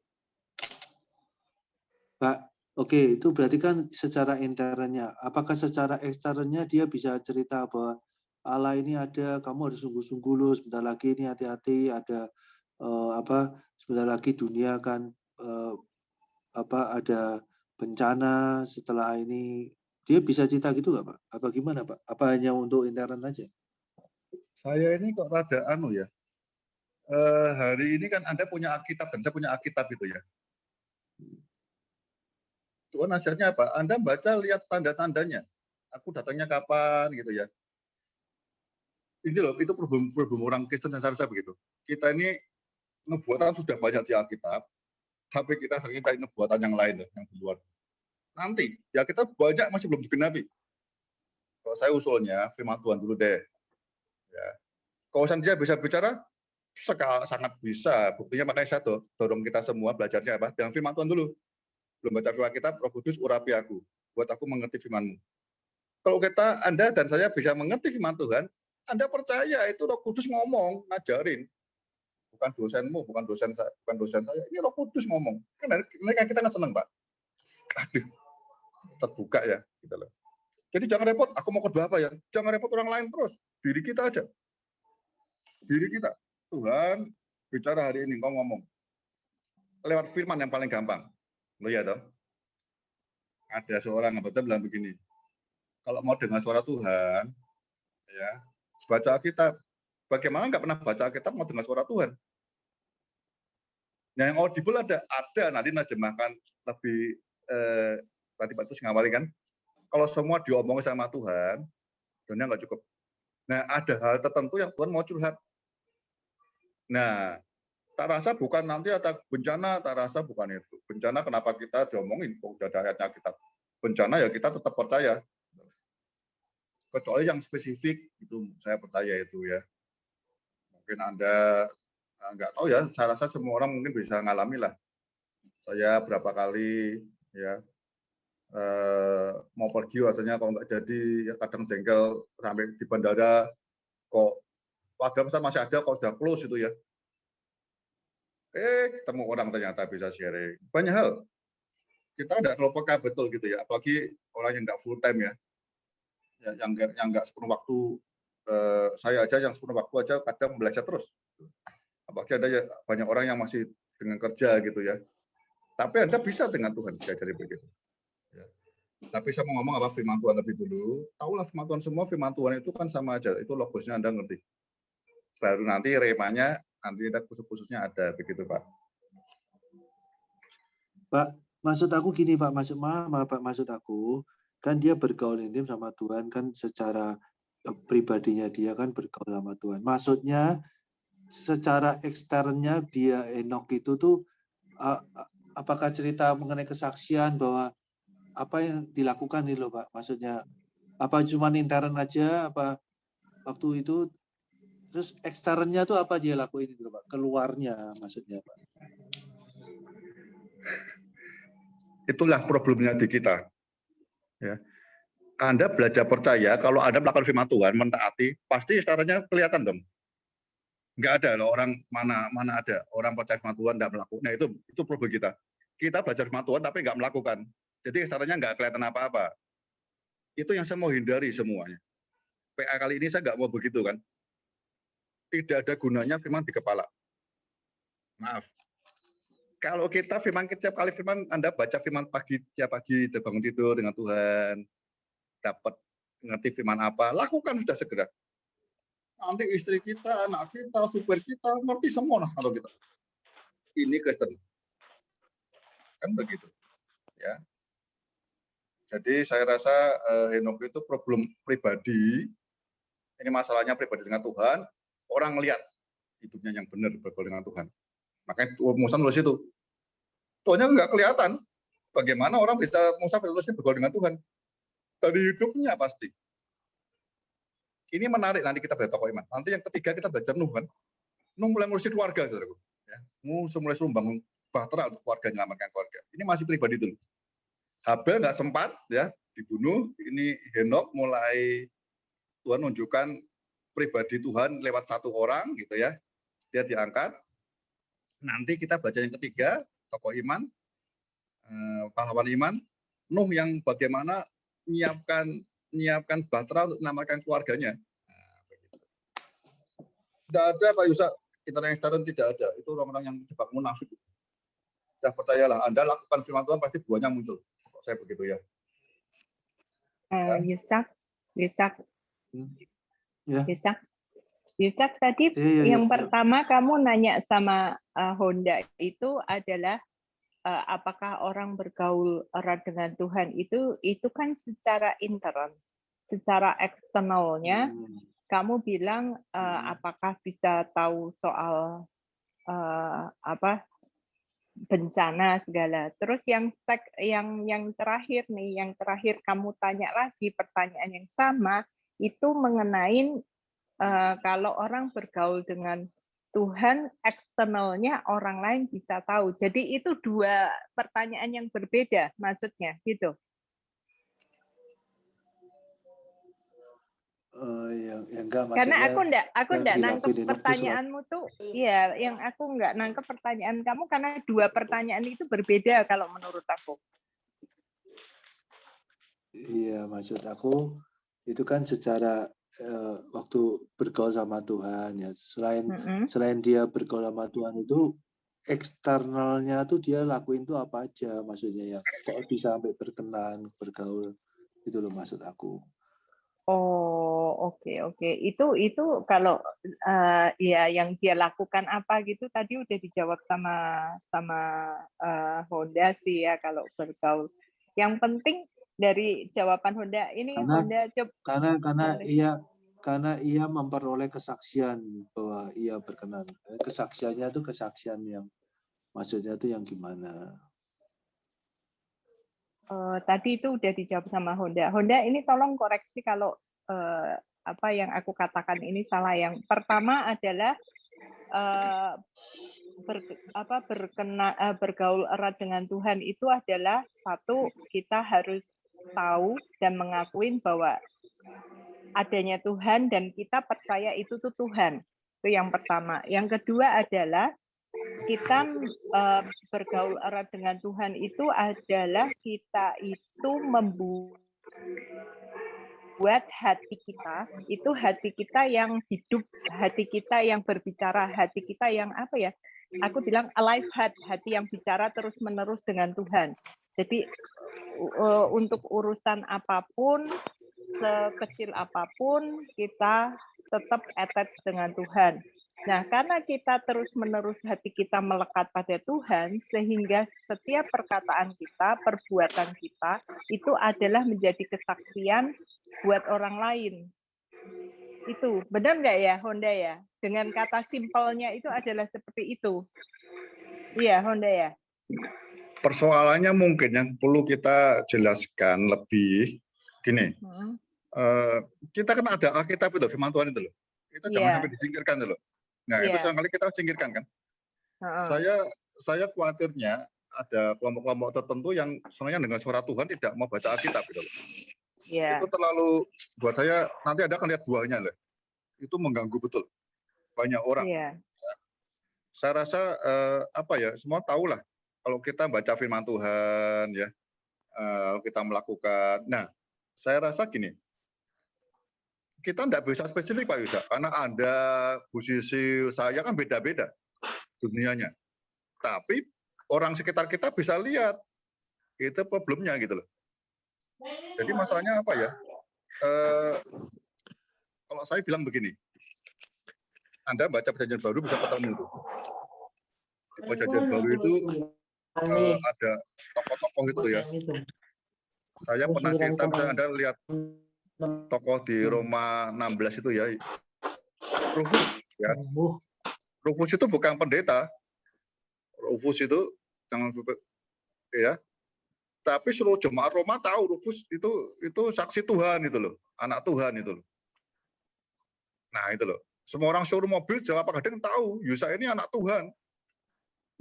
Pak, oke, itu berarti kan secara internnya. Apakah secara eksternnya dia bisa cerita bahwa Allah ini ada, kamu harus sungguh-sungguh loh, sebentar lagi ini hati-hati, ada sebentar lagi dunia kan ada bencana setelah ini. Dia bisa cerita gitu nggak Pak? Apa gimana Pak? Apa hanya untuk intern aja? Saya ini kok rada ya. Hari ini kan Anda punya Alkitab dan saya punya Alkitab itu ya. Tuhan nasihatnya apa? Anda baca lihat tanda-tandanya. Aku datangnya kapan gitu ya. Ini loh, itu problem orang Kristen yang saya begitu. Kita ini ngebuatan sudah banyak di Alkitab, tapi kita sering cari ngebuatan yang lain yang di luar. Nanti ya kita banyak masih belum digenapi. Kalau saya usulnya firman Tuhan dulu deh. Ya. Kalau dia bisa bicara, sangat bisa. Buktinya makanya saya dorong kita semua belajarnya apa? Dengan firman Tuhan dulu. Belum baca firman kitab, Roh Kudus urapi aku. Buat aku mengerti firman-Mu. Kalau Anda dan saya bisa mengerti firman Tuhan, Anda percaya itu Roh Kudus ngomong, ngajarin. Bukan dosenmu, bukan dosen saya. Ini Roh Kudus ngomong. Kan kita nggak seneng, Pak. Aduh, terbuka ya. Gitu loh. Jadi jangan repot, aku mau khotbah apa ya? Jangan repot orang lain terus. Diri kita aja. Diri kita. Tuhan, bicara hari ini, kau ngomong. Lewat firman yang paling gampang. Lo ya toh? Ada seorang anggota bilang begini, kalau mau dengar suara Tuhan, ya baca Alkitab. Bagaimana nggak pernah baca Alkitab mau dengar suara Tuhan? Nah, yang audible ada nanti nerjemahkan lebih tadi Pak Tus ngawali kan. Kalau semua diomongin sama Tuhan, dunia nggak cukup. Nah, ada hal tertentu yang Tuhan mau curhat. Nah, tak rasa bukan nanti ada bencana, tak rasa bukan itu. Bencana kenapa kita diomongin? Udah ada ayatnya kita. Bencana ya kita tetap percaya. Kecuali yang spesifik, itu saya percaya itu ya. Mungkin Anda nggak tahu ya, saya rasa semua orang mungkin bisa ngalami lah. Saya berapa kali ya mau pergi rasanya kalau nggak jadi, ya kadang jengkel sampai di bandara kok Warga besar masih ada, kalau sudah close itu ya. Ketemu orang ternyata bisa sharing. Banyak hal. Kita nggak terlalu peka betul gitu ya, apalagi orang yang nggak full time ya, yang nggak sepenuh waktu. Saya aja yang sepenuh waktu aja kadang belajar terus. Apalagi ada ya, banyak orang yang masih dengan kerja gitu ya. Tapi Anda bisa dengan Tuhan diajari begitu. Ya. Tapi saya mau ngomong apa firman Tuhan lebih dulu. Tahulah firman Tuhan semua, firman Tuhan itu kan sama aja. Itu logosnya Anda ngerti. Baru nanti remanya, nanti khusus-khususnya ada begitu Pak. Pak, maksud aku gini Pak, maksud aku kan dia bergaul intim sama Tuhan kan secara pribadinya dia kan bergaul sama Tuhan. Maksudnya secara eksternnya dia Henok itu tuh apakah cerita mengenai kesaksian bahwa apa yang dilakukan nih loh Pak? Maksudnya apa cuma intern aja apa waktu itu terus eksternnya tuh apa dia lakuin itu Pak? Keluarnya maksudnya Pak. Itulah problemnya di kita. Ya. Anda belajar percaya kalau Anda melakukan firman Tuhan, mentaati, pasti caranya kelihatan dong. Nggak ada loh orang mana ada orang percaya firman Tuhan nggak melakukan. Nah, itu problem kita. Kita belajar firman Tuhan tapi nggak melakukan. Jadi caranya nggak kelihatan apa-apa. Itu yang saya mau hindari semuanya. PA kali ini saya nggak mau begitu kan. Tidak ada gunanya firman di kepala. Maaf. Kalau kita firman setiap kali firman Anda baca firman tiap pagi bangun tidur dengan Tuhan, dapat ngerti firman apa, lakukan sudah segera. Nanti istri kita, anak kita, supir kita ngerti semua kalau kita. Ini Kristen. Kan begitu. Ya. Jadi saya rasa Henok itu problem pribadi. Ini masalahnya pribadi dengan Tuhan. Orang melihat hidupnya yang benar bergaul dengan Tuhan. Makanya Musa nulis itu. Tuhannya nggak kelihatan. Bagaimana orang bisa Musa nulisnya bergaul dengan Tuhan? Dari hidupnya pasti. Ini menarik nanti kita belajar tokoh iman. Nanti yang ketiga kita belajar Nuh kan. Nuh mulai ngurusin keluarga, saudaraku. Ya. Nuh mulai membangun bahtera untuk keluarga, menyelamatkan keluarga. Ini masih pribadi dulu. Habel nggak sempat ya dibunuh. Ini Henok mulai Tuhan menunjukkan pribadi Tuhan lewat satu orang gitu ya. Dia diangkat. Nanti kita baca yang ketiga, tokoh iman, pahlawan iman, Nuh yang bagaimana menyiapkan bahtera untuk menyelamatkan keluarganya. Nah, begitu. Tidak ada Pak Yusa, intern tidak ada. Itu orang-orang yang jebak munafik. Sudah percayalah, Anda lakukan firman Tuhan pasti buahnya muncul. Saya begitu ya. Yusak tadi yang pertama kamu nanya sama Honda itu adalah apakah orang bergaul erat dengan Tuhan itu kan secara intern, secara eksternalnya kamu bilang apakah bisa tahu soal bencana segala. Terus yang terakhir nih, yang terakhir kamu tanya lagi pertanyaan yang sama itu mengenai kalau orang bergaul dengan Tuhan, eksternalnya orang lain bisa tahu. Jadi itu dua pertanyaan yang berbeda maksudnya, gitu. Karena aku enggak nangkep pertanyaanmu tuh, iya, yang aku enggak nangkep pertanyaan kamu karena dua pertanyaan itu berbeda kalau menurut aku. Iya, maksud aku itu kan secara waktu bergaul sama Tuhan ya. Selain dia bergaul sama Tuhan itu eksternalnya tuh dia lakuin tuh apa aja maksudnya ya. Kok bisa sampai berkenan, bergaul itu loh maksud aku. Oh, oke. Itu kalau ya yang dia lakukan apa gitu tadi udah dijawab sama Honda sih ya kalau bergaul. Yang penting dari jawaban Honda ini Honda coba karena ia memperoleh kesaksian bahwa ia berkenan. Kesaksiannya itu kesaksian yang maksudnya itu yang gimana? Tadi itu udah dijawab sama Honda. Honda ini tolong koreksi kalau apa yang aku katakan ini salah. Yang pertama adalah bergaul erat dengan Tuhan itu adalah satu, kita harus tahu dan mengakuin bahwa adanya Tuhan dan kita percaya itu tuh Tuhan. Itu yang pertama. Yang kedua adalah kita bergaul erat dengan Tuhan itu adalah kita itu membuat hati kita yang hidup, hati kita yang berbicara, hati kita yang apa ya? Aku bilang alive heart, hati yang bicara terus-menerus dengan Tuhan. Jadi untuk urusan apapun, sekecil apapun, kita tetap attached dengan Tuhan. Nah, karena kita terus-menerus hati kita melekat pada Tuhan, sehingga setiap perkataan kita, perbuatan kita, itu adalah menjadi kesaksian buat orang lain. Itu, benar nggak ya, Honda ya? Dengan kata simpelnya itu adalah seperti itu. Iya, Honda ya? Persoalannya mungkin yang perlu kita jelaskan lebih, gini, kita kan ada Alkitab itu, firman Tuhan itu loh. Kita jangan sampai disingkirkan itu loh. Nah, itu seringkali kita singkirkan kan. Saya khawatirnya ada kelompok-kelompok tertentu yang sebenarnya dengan suara Tuhan tidak mau baca Alkitab gitu loh. Itu terlalu, buat saya, nanti Anda akan lihat buahnya loh. Itu mengganggu betul banyak orang. Saya rasa apa ya, semua tahu lah kalau kita baca firman Tuhan ya, kita melakukan. Nah, saya rasa gini, kita tidak bisa spesifik Pak Yuda, karena Anda, Bu Sisil, saya kan beda-beda dunianya. Tapi orang sekitar kita bisa lihat itu problemnya gitu loh. Jadi masalahnya apa ya? Kalau saya bilang begini, Anda baca Perjanjian Baru bisa ketemu itu. Di Perjanjian Baru itu ada tokoh-tokoh itu ya. Saya pernah cerita, misalnya Anda lihat tokoh di Roma 16 itu ya, Rufus ya. Rufus itu bukan pendeta. Rufus itu jangan ya. Tapi seluruh jemaat Roma tahu Rufus itu saksi Tuhan itu loh, anak Tuhan itu loh. Nah itu loh. Semua orang showroom mobil Jalapa Gading tahu Yusa ini anak Tuhan.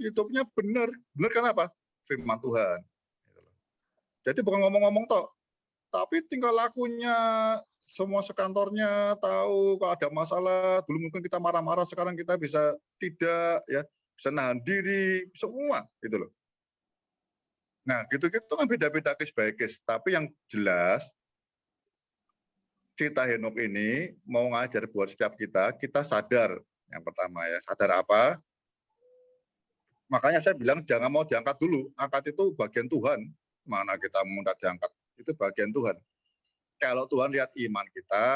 Hidupnya benar. Benar kenapa? Firman Tuhan. Jadi bukan ngomong-ngomong toh, tapi tingkah lakunya semua sekantornya tahu kalau ada masalah. Dulu mungkin kita marah-marah, sekarang kita bisa tidak ya, bisa nahan diri, semua gitu loh. Nah, gitu-gitu kan beda-beda case by case. Tapi yang jelas cerita Henok ini mau ngajar buat setiap kita sadar. Yang pertama ya, sadar apa? Makanya saya bilang jangan mau diangkat dulu. Angkat itu bagian Tuhan. Mana kita mau diangkat? Itu bagian Tuhan. Kalau Tuhan lihat iman kita,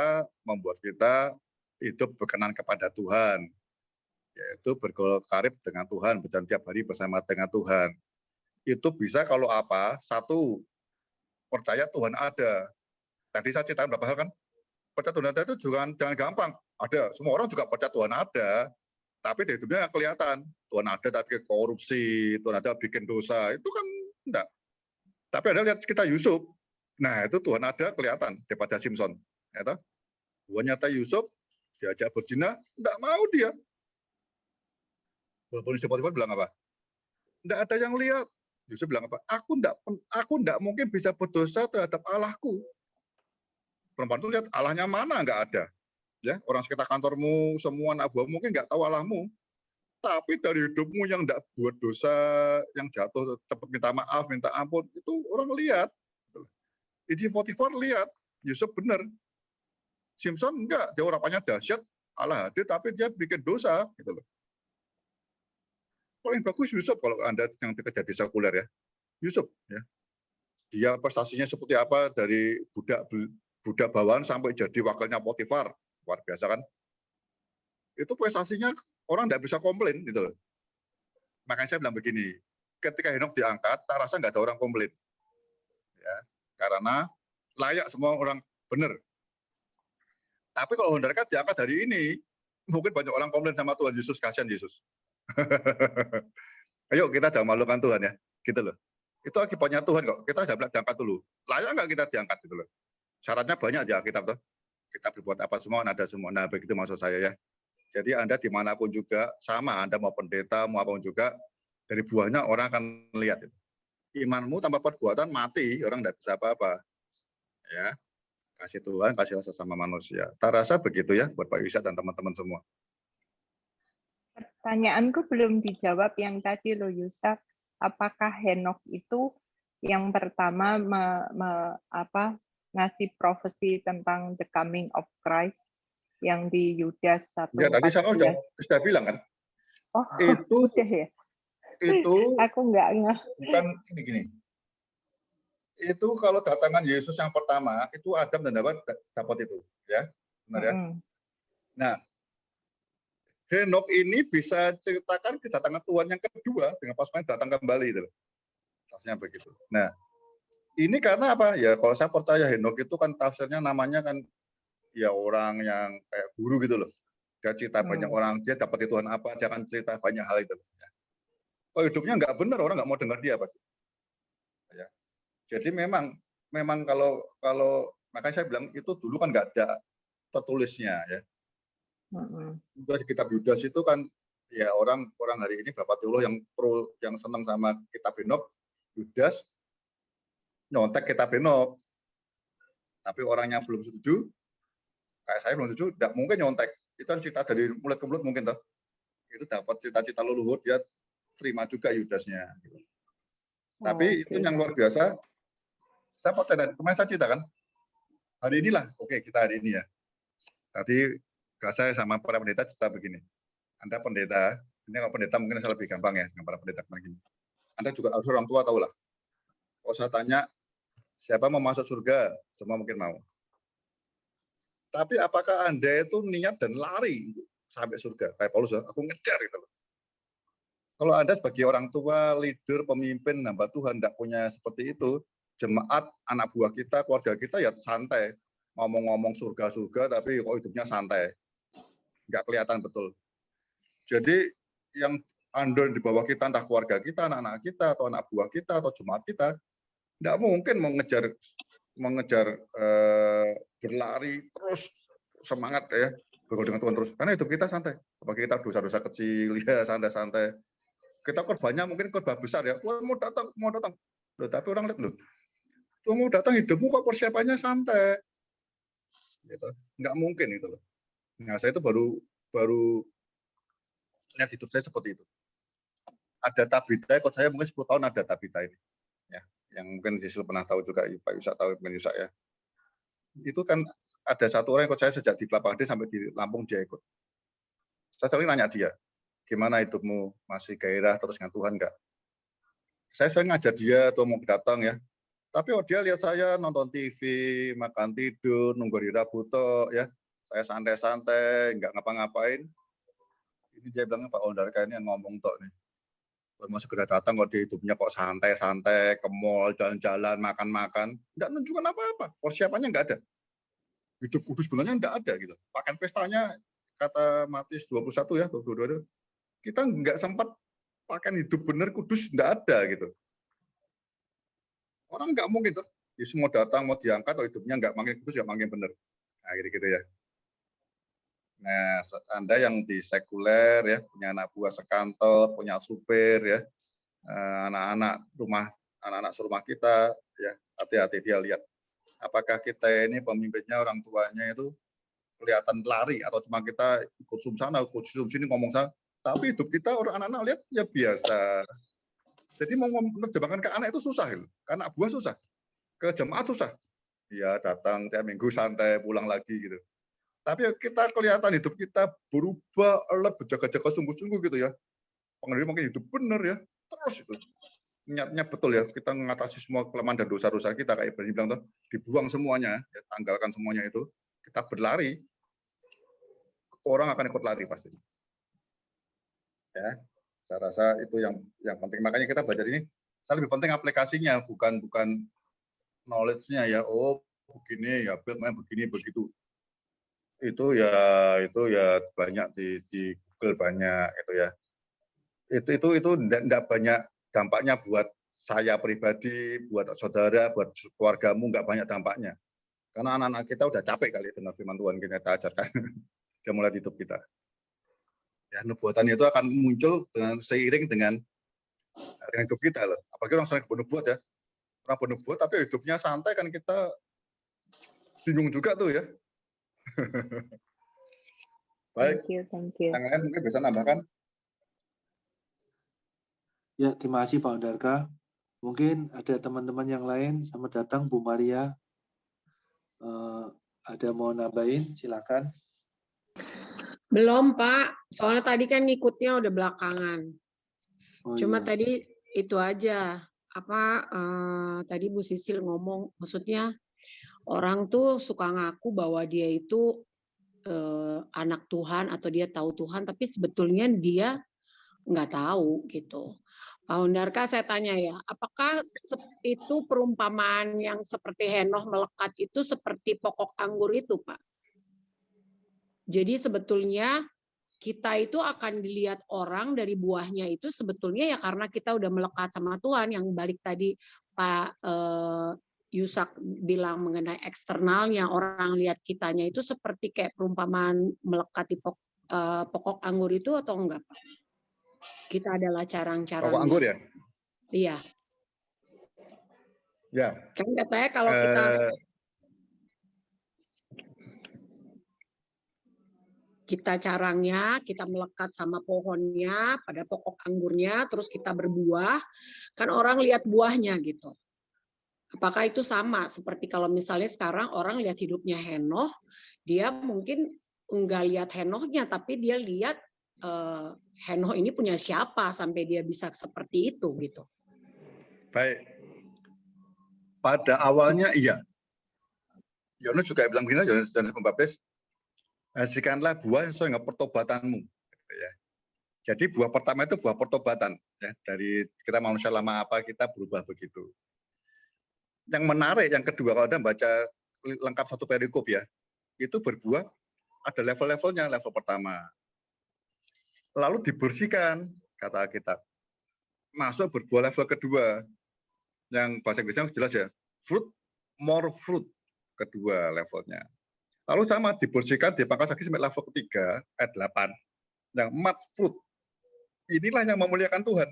membuat kita hidup berkenan kepada Tuhan. Yaitu bergaul karib dengan Tuhan, berjalan tiap hari bersama dengan Tuhan. Itu bisa kalau apa? Satu, percaya Tuhan ada. Tadi saya ceritakan beberapa hal kan. Percaya Tuhan ada itu jangan gampang. Ada, semua orang juga percaya Tuhan ada. Tapi di hidupnya kelihatan. Tuhan ada tapi korupsi, Tuhan ada bikin dosa. Itu kan enggak. Tapi ada lihat kita Yusuf. Nah itu Tuhan ada kelihatan daripada Simpson. Ya, Tuhan nyata Yusuf, diajak berzina, enggak mau dia. Polisi Potifar bilang apa? Enggak ada yang lihat. Yusuf bilang apa? Aku enggak mungkin bisa berdosa terhadap Allahku. Perempuan itu lihat Allahnya mana, enggak ada. Ya, orang sekitar kantormu, semua anak buah mungkin enggak tahu Allahmu. Tapi dari hidupmu yang enggak buat dosa, yang jatuh cepat minta maaf, minta ampun, itu orang lihat. Jadi Potifar lihat, Yusuf benar. Simpson enggak, dia orangnya dahsyat, Allah hadir, tapi dia bikin dosa. Gitu loh. Paling bagus Yusuf kalau Anda yang kerja di sekuler ya. Yusuf ya. Dia prestasinya seperti apa dari budak bawahan sampai jadi wakilnya Potifar. Luar biasa kan? Itu prestasinya orang tidak bisa komplain gitu loh. Makanya saya bilang begini, ketika Henok diangkat, tak rasa nggak ada orang komplain. Ya, karena layak semua orang benar. Tapi kalau Honda dekat diangkat hari ini, mungkin banyak orang komplain sama Tuhan Yesus, kasihan Yesus. Ayo kita jangan malukan Tuhan ya, gitu loh. Itu akibatnya Tuhan kok. Kita jangan diangkat dulu. Layak nggak kita diangkat gitu loh. Syaratnya banyak aja kita tuh. Kita berbuat apa semua, ada semua. Nah begitu maksud saya ya. Jadi Anda dimanapun juga sama, Anda mau pendeta, mau apapun juga, dari buahnya orang akan lihat. Imanmu tanpa perbuatan mati, orang tidak bisa apa-apa. Ya, kasih Tuhan, kasih sesama manusia. Tak rasa begitu ya buat Pak Yusak dan teman-teman semua. Pertanyaanku belum dijawab yang tadi loh Yusak. Apakah Henokh itu yang pertama ngasih profesi tentang the coming of Christ yang di Yudas 1:14? Ya tadi saya sudah bilang kan. Oh, itu udah ya. Itu Aku nggak ngeh. bukan gini. Itu kalau datangan Yesus yang pertama itu Adam dan Hawa dapat itu, ya, benar ya. Nah, Henokh ini bisa ceritakan kedatangan Tuhan yang kedua dengan pasukan datang kembali itu, maksudnya begitu. Nah, ini karena apa? Ya, kalau saya percaya Henokh itu kan tafsirnya namanya kan ya orang yang kayak guru gitu loh. Dia cerita banyak orang, dia dapat Tuhan apa, dia akan cerita banyak hal itu. Kalau hidupnya nggak benar, orang nggak mau dengar dia pasti. Ya. Jadi memang kalau makanya saya bilang itu dulu kan nggak ada tertulisnya ya. Di kitab Yudas itu kan ya orang hari ini Bapak Teolog yang senang sama kitab Henokh, Yudas nyontek kitab Henokh. Tapi orang yang belum setuju, kayak saya belum setuju, tidak mungkin nyontek. Itu kan cerita dari mulut ke mulut mungkin toh. Itu dapat cita-cita leluhur, dia terima juga Yudasnya. Tapi itu yang luar biasa. Saya percaya, kemarin saya cerita kan, hari inilah, oke kita hari ini ya. Tadi saya sama para pendeta cerita begini. Anda pendeta, ini kalau pendeta mungkin saya lebih gampang ya, dengan para pendeta begini. Anda juga harus orang tua tahu lah. Kalau saya tanya, siapa mau masuk surga? Semua mungkin mau. Tapi apakah Anda itu niat dan lari sampai surga? Kayak Paulus, aku ngejar gitu loh. Kalau Anda sebagai orang tua, leader, pemimpin, hamba Tuhan, tidak punya seperti itu, jemaat, anak buah kita, keluarga kita ya santai. Ngomong-ngomong surga-surga, tapi kok hidupnya santai. Nggak kelihatan betul. Jadi yang under di bawah kita, entah keluarga kita, anak-anak kita, atau anak buah kita, atau jemaat kita, nggak mungkin mengejar berlari terus semangat ya bergaul dengan Tuhan terus. Karena hidup kita santai. Apalagi kita dosa-dosa kecil, ya santai-santai. Kita korbannya mungkin korban besar ya. Tuhan mau datang. Loh, tapi orang lihat loh. Tuhan mau datang, hidupmu kok persiapannya santai. Gitu. Nggak mungkin itu loh. Nah, saya itu baru lihat hidup saya seperti itu. Ada Tabita, ikut saya mungkin 10 tahun ada Tabita ini. Ya, yang mungkin Sisil pernah tahu juga, Pak Yusak tahu, Pak Yusak ya. Itu kan ada satu orang yang ikut saya sejak di Kelapa Gading sampai di Lampung dia ikut. Saya sering nanya dia, gimana hidupmu, masih gairah terus dengan Tuhan enggak? Saya sering ngajak dia tuh mau datang ya. Tapi dia lihat saya nonton TV, makan tidur, nunggu di Rabuto ya. Saya santai-santai, enggak ngapa-ngapain. Ini dia bilang Pak Ondarka ini yang ngomong tok nih. Kalau mau segera datang kok dia hidupnya kok santai-santai, ke mall, jalan-jalan, makan-makan. Enggak menunjukkan apa-apa, persiapannya enggak ada. Hidup kudus sebenarnya enggak ada gitu. Bahkan pestanya kata Matius 21 ya, 22 kita enggak sempat pakai hidup benar kudus, enggak ada gitu. Orang enggak mungkin tuh, ya semua datang mau diangkat atau hidupnya enggak makin kudus, enggak makin benar. Nah, gitu ya. Nah, Anda yang di sekuler ya, punya anak buah sekantor, punya supir ya, anak-anak serumah kita ya, hati-hati dia lihat. Apakah kita ini pemimpinnya, orang tuanya itu kelihatan lari atau cuma kita ikut sum sana, ikut sum sini ngomong sana, tapi hidup kita orang anak-anak lihat ya biasa. Jadi mau menerjemahkan ke anak itu susah, ke anak buah susah, ke jemaat susah. Ya datang tiap minggu santai, pulang lagi gitu. Tapi kita kelihatan hidup kita berubah, berjaga-jaga sungguh-sungguh gitu ya. Pengendali mungkin hidup benar ya, terus itu. Niatnya betul ya, kita mengatasi semua kelemahan dan dosa-dosa kita, kayak Ibrahim bilang tuh, dibuang semuanya, ya, tanggalkan semuanya itu, kita berlari, orang akan ikut lari pasti. Ya, saya rasa itu yang penting. Makanya kita belajar ini, saya lebih penting aplikasinya, bukan knowledge-nya ya. Oh, begini ya, main begini begitu. Itu ya banyak di Google banyak itu ya. Itu enggak banyak dampaknya buat saya pribadi, buat saudara, buat keluargamu enggak banyak dampaknya. Karena anak-anak kita udah capek kali dengar firman Tuhan kita ajarkan. Dia mulai hidup kita. Ya, nubuatan itu akan muncul seiring dengan hidup kita loh. Apalagi orang sering bernubuat ya. Orang bernubuat tapi hidupnya santai kan kita Bingung juga tuh ya. Baik, Thank you. yang lain mungkin bisa nambahkan. Ya, terima kasih Pak Ondarka. Mungkin ada teman-teman yang lain, selamat datang Bu Maria. Ada mau nambahin, silakan. Belum, Pak. Soalnya tadi kan ngikutnya udah belakangan. Oh, Cuma iya. tadi itu aja. Tadi Bu Sisil ngomong, maksudnya orang tuh suka ngaku bahwa dia itu anak Tuhan atau dia tahu Tuhan, tapi sebetulnya dia nggak tahu gitu. Pak Ondarka, saya tanya ya, apakah itu perumpamaan yang seperti Henoh melekat itu seperti pokok anggur itu, Pak? Jadi sebetulnya kita itu akan dilihat orang dari buahnya itu sebetulnya ya karena kita udah melekat sama Tuhan, yang balik tadi Pak Yusak bilang mengenai eksternalnya, orang lihat kitanya itu seperti kayak perumpamaan melekat di pokok anggur itu atau enggak, Pak? Kita adalah carang-carangnya. Pokok anggur ya? Iya. Ya. Kan katanya kalau kita carangnya, kita melekat sama pohonnya, pada pokok anggurnya, terus kita berbuah, kan orang lihat buahnya gitu. Apakah itu sama seperti kalau misalnya sekarang orang lihat hidupnya Henoh, dia mungkin enggak lihat Henohnya, tapi dia lihat Henoh ini punya siapa sampai dia bisa seperti itu gitu. Baik. Pada awalnya iya. Yohanes juga bilang begini, Yohanes Pembaptis, hasilkanlah buah yang sesuai dengan pertobatanmu. Ya. Jadi buah pertama itu buah pertobatan. Ya. Dari kita manusia lama apa kita berubah begitu. Yang menarik, yang kedua kalau Anda baca lengkap satu perikop ya, itu berbuah ada level-levelnya. Level pertama, lalu dibersihkan, kata Alkitab. Masuk berbuah level kedua, yang bahasa Inggrisnya jelas ya, fruit, more fruit, kedua levelnya. Lalu sama dibersihkan, dipangkas lagi sampai level ketiga, ayat 8, yang much fruit. Inilah yang memuliakan Tuhan.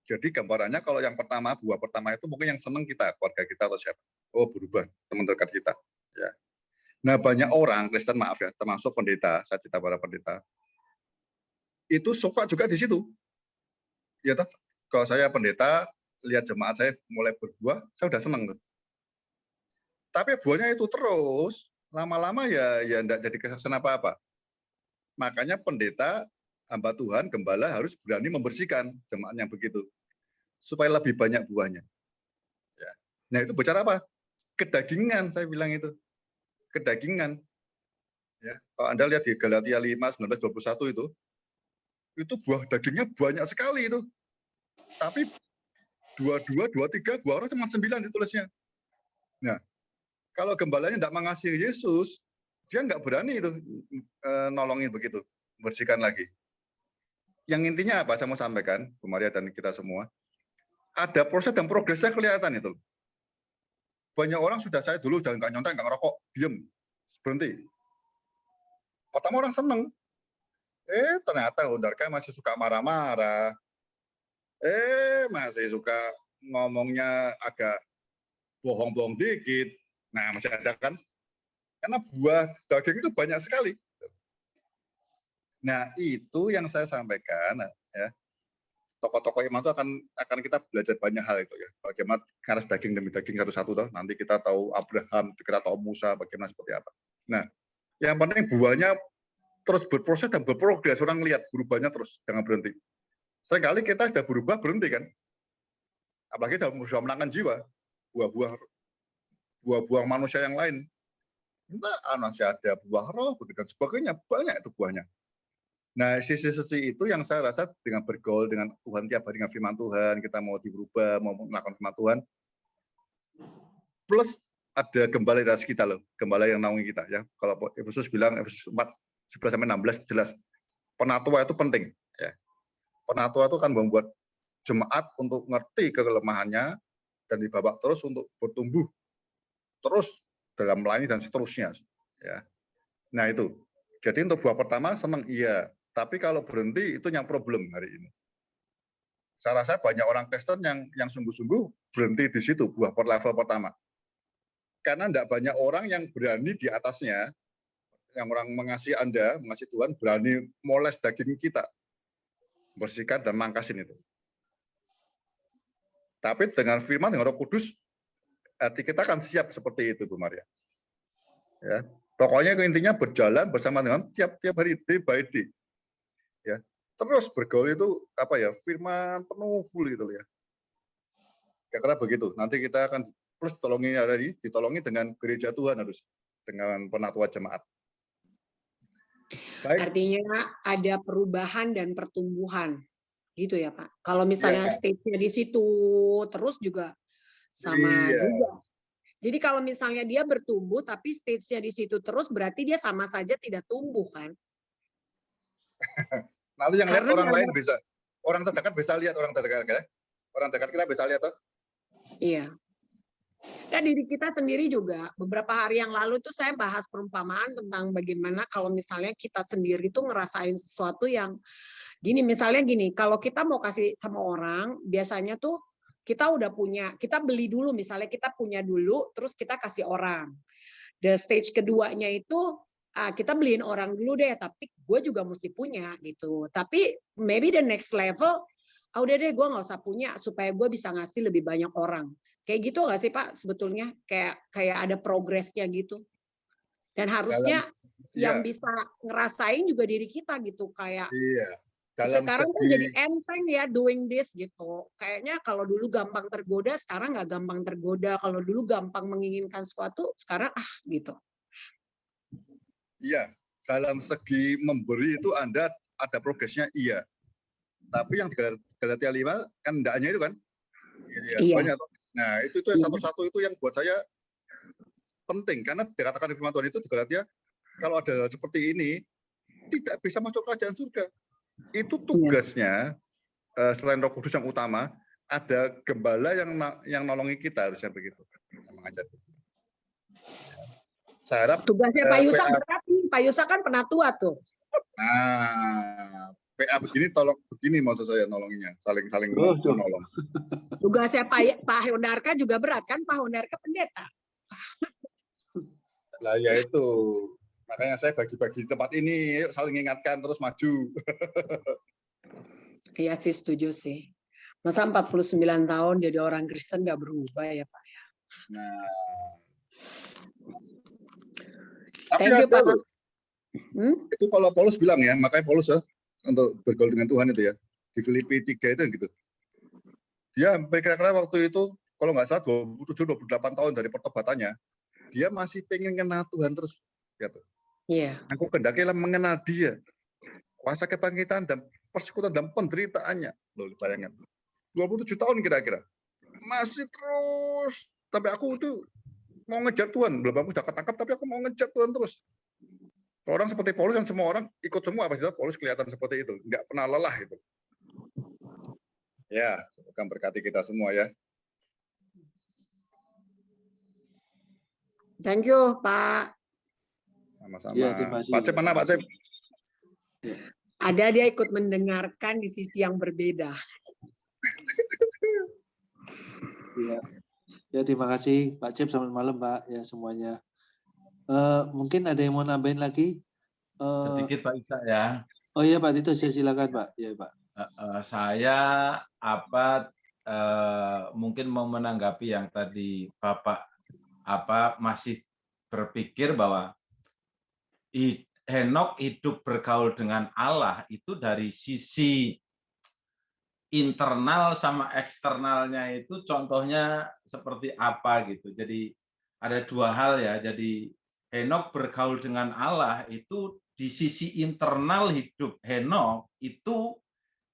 Jadi gambarannya kalau yang pertama, buah pertama itu mungkin yang senang kita, keluarga kita atau siapa. Oh berubah, teman dekat kita. Ya. Nah banyak orang Kristen, maaf ya, termasuk pendeta, saya cerita para pendeta, itu suka juga di situ. Ya toh, kalau saya pendeta, lihat jemaat saya mulai berbuah, saya udah senang. Tapi buahnya itu terus, lama-lama ya enggak jadi kesaksian apa-apa. Makanya pendeta, hamba Tuhan, gembala harus berani membersihkan jemaat yang begitu. Supaya lebih banyak buahnya. Ya. Nah itu bicara apa? Kedagingan, saya bilang itu. Kedagingan. Ya. Kalau Anda lihat di Galatia 5, 19, 21 itu buah dagingnya banyak sekali itu. Tapi 22, 23, buah orang cuma 9 ditulisnya. Nah, kalau gembalanya tidak mengasihi Yesus, dia nggak berani itu nolongin begitu, bersihkan lagi. Yang intinya apa? Saya mau sampaikan, Bu Maria dan kita semua, ada proses dan progresnya kelihatan itu. Banyak orang sudah saya dulu udah nggak nyontek, nggak ngerokok, diem, berhenti. Pertama orang seneng, ternyata Ondarka masih suka marah-marah, masih suka ngomongnya agak bohong-bohong dikit. Nah, masih ada kan? Karena buah daging itu banyak sekali. Nah, itu yang saya sampaikan ya. Tokoh-tokoh iman itu akan kita belajar banyak hal itu ya. Bagaimana harus daging demi daging satu-satu toh. Nanti kita tahu Abraham, kita tahu Musa, bagaimana seperti apa. Nah, yang penting buahnya terus berproses dan berprogres. Orang lihat berubahnya terus, jangan berhenti. Seringkali kita sudah berubah berhenti kan. Apalagi sudah menangkan jiwa. Buah-buah manusia yang lain. Entah masih ada buah roh, dan sebagainya. Banyak itu buahnya. Nah, sisi-sisi itu yang saya rasa dengan bergaul dengan Tuhan tiap hari dengan firman Tuhan, kita mau berubah, mau melakukan firman Tuhan. Plus ada gembala dari kita loh, gembala yang naungi kita ya. Kalau Efesus bilang, Efesus 4, 11-16 jelas. Penatua itu penting. Ya. Penatua itu kan membuat jemaat untuk ngerti kelemahannya dan dibawa terus untuk bertumbuh. Terus dalam melayani dan seterusnya. Ya. Nah itu. Jadi untuk buah pertama senang iya. Tapi kalau berhenti itu yang problem hari ini. Saya rasa banyak orang Kristen yang sungguh-sungguh berhenti di situ, buah level pertama. Karena tidak banyak orang yang berani di atasnya, yang orang mengasihi Anda, mengasihi Tuhan, berani moles daging kita, bersihkan dan mangkasin itu. Tapi dengan firman, dengan Roh Kudus, hati kita akan siap seperti itu, Bu Maria. Ya, pokoknya intinya berjalan bersama dengan tiap hari, day by day. Ya, terus bergaul itu apa ya? Firman penuh full gitu ya. Kira-kira begitu. Nanti kita akan plus ditolongi dengan gereja Tuhan harus dengan penatua jemaat. Baik. Artinya ada perubahan dan pertumbuhan, gitu ya Pak. Kalau misalnya stage-nya di situ terus juga sama juga. Jadi kalau misalnya dia bertumbuh tapi stage-nya di situ terus berarti dia sama saja tidak tumbuh kan? Nanti yang lihat orang lain bisa, orang terdekat bisa lihat orang terdekat ya. Orang dekat kita bisa lihat toh. Iya. Dan diri kita sendiri juga, beberapa hari yang lalu tuh saya bahas perumpamaan tentang bagaimana kalau misalnya kita sendiri tuh ngerasain sesuatu yang gini, misalnya gini, kalau kita mau kasih sama orang, biasanya tuh kita udah punya, kita beli dulu, misalnya kita punya dulu, terus kita kasih orang. The stage keduanya itu, kita beliin orang dulu deh, tapi gue juga mesti punya gitu. Tapi maybe the next level, udah deh gue nggak usah punya, supaya gue bisa ngasih lebih banyak orang. Kayak gitu nggak sih Pak sebetulnya? Kayak ada progresnya gitu. Dan harusnya yang bisa ngerasain juga diri kita gitu. Kayak sekarang tuh jadi enteng ya doing this gitu. Kayaknya kalau dulu gampang tergoda, sekarang nggak gampang tergoda. Kalau dulu gampang menginginkan sesuatu, sekarang gitu. Iya, dalam segi memberi itu Anda ada progresnya iya. Tapi yang di Galatia 5 kan hendaknya itu kan? Iya. Banyak. Nah, itu satu-satu itu yang buat saya penting karena dikatakan di firman Tuhan itu di Galatia kalau ada seperti ini tidak bisa masuk kerajaan surga. Itu tugasnya selain Roh Kudus yang utama ada gembala yang nolongi kita harusnya begitu. Mengajar. Saya harap tugasnya Pak Yusak berarti Pak Yusak kan penatua tuh. Nah, PA begini tolong begini maksud saya nolonginya saling menolong. Tugasnya Pak Hondarka juga berat kan Pak Hondarka pendeta. Lah ya itu makanya saya bagi-bagi tempat ini yuk saling ingatkan terus maju. Iya sih setuju sih. Masa 49 tahun jadi orang Kristen nggak berubah ya Pak ya. Nah. Thank you Pak. Itu kalau Paulus bilang ya makanya Paulus ya untuk bergaul dengan Tuhan itu ya di Filipi 3 itu gitu. Dia kira-kira waktu itu kalau nggak salah 27-28 tahun dari pertobatannya, dia masih pengen kenal Tuhan terus. Gitu. Iya. Aku kendakilah mengenal Dia, kuasa kebangkitan dan persekutuan dan penderitaannya. Loh, bayangkan. 27 tahun kira-kira masih terus. Tapi aku tuh mau ngejar Tuhan. Belum aku udah ketangkap, tapi aku mau ngejar Tuhan terus. Orang seperti Paulus kan semua orang ikut semua, pasti Paulus kelihatan seperti itu, nggak pernah lelah gitu. Ya, semoga berkati kita semua ya. Thank you Pak. Sama-sama. Ya, Pak Cep mana Pak Cep? Ada dia ikut mendengarkan di sisi yang berbeda. Ya terima kasih Pak Cep, selamat malam Pak ya semuanya. Mungkin ada yang mau nambahin lagi? Sedikit Pak Isa ya. Oh iya Pak Tito, saya silakan Pak. Ya Pak. Saya mungkin mau menanggapi yang tadi Bapak masih berpikir bahwa Henok hidup bergaul dengan Allah itu dari sisi internal sama eksternalnya itu contohnya seperti apa gitu. Jadi ada dua hal ya. Jadi Henok bergaul dengan Allah itu di sisi internal hidup Henok itu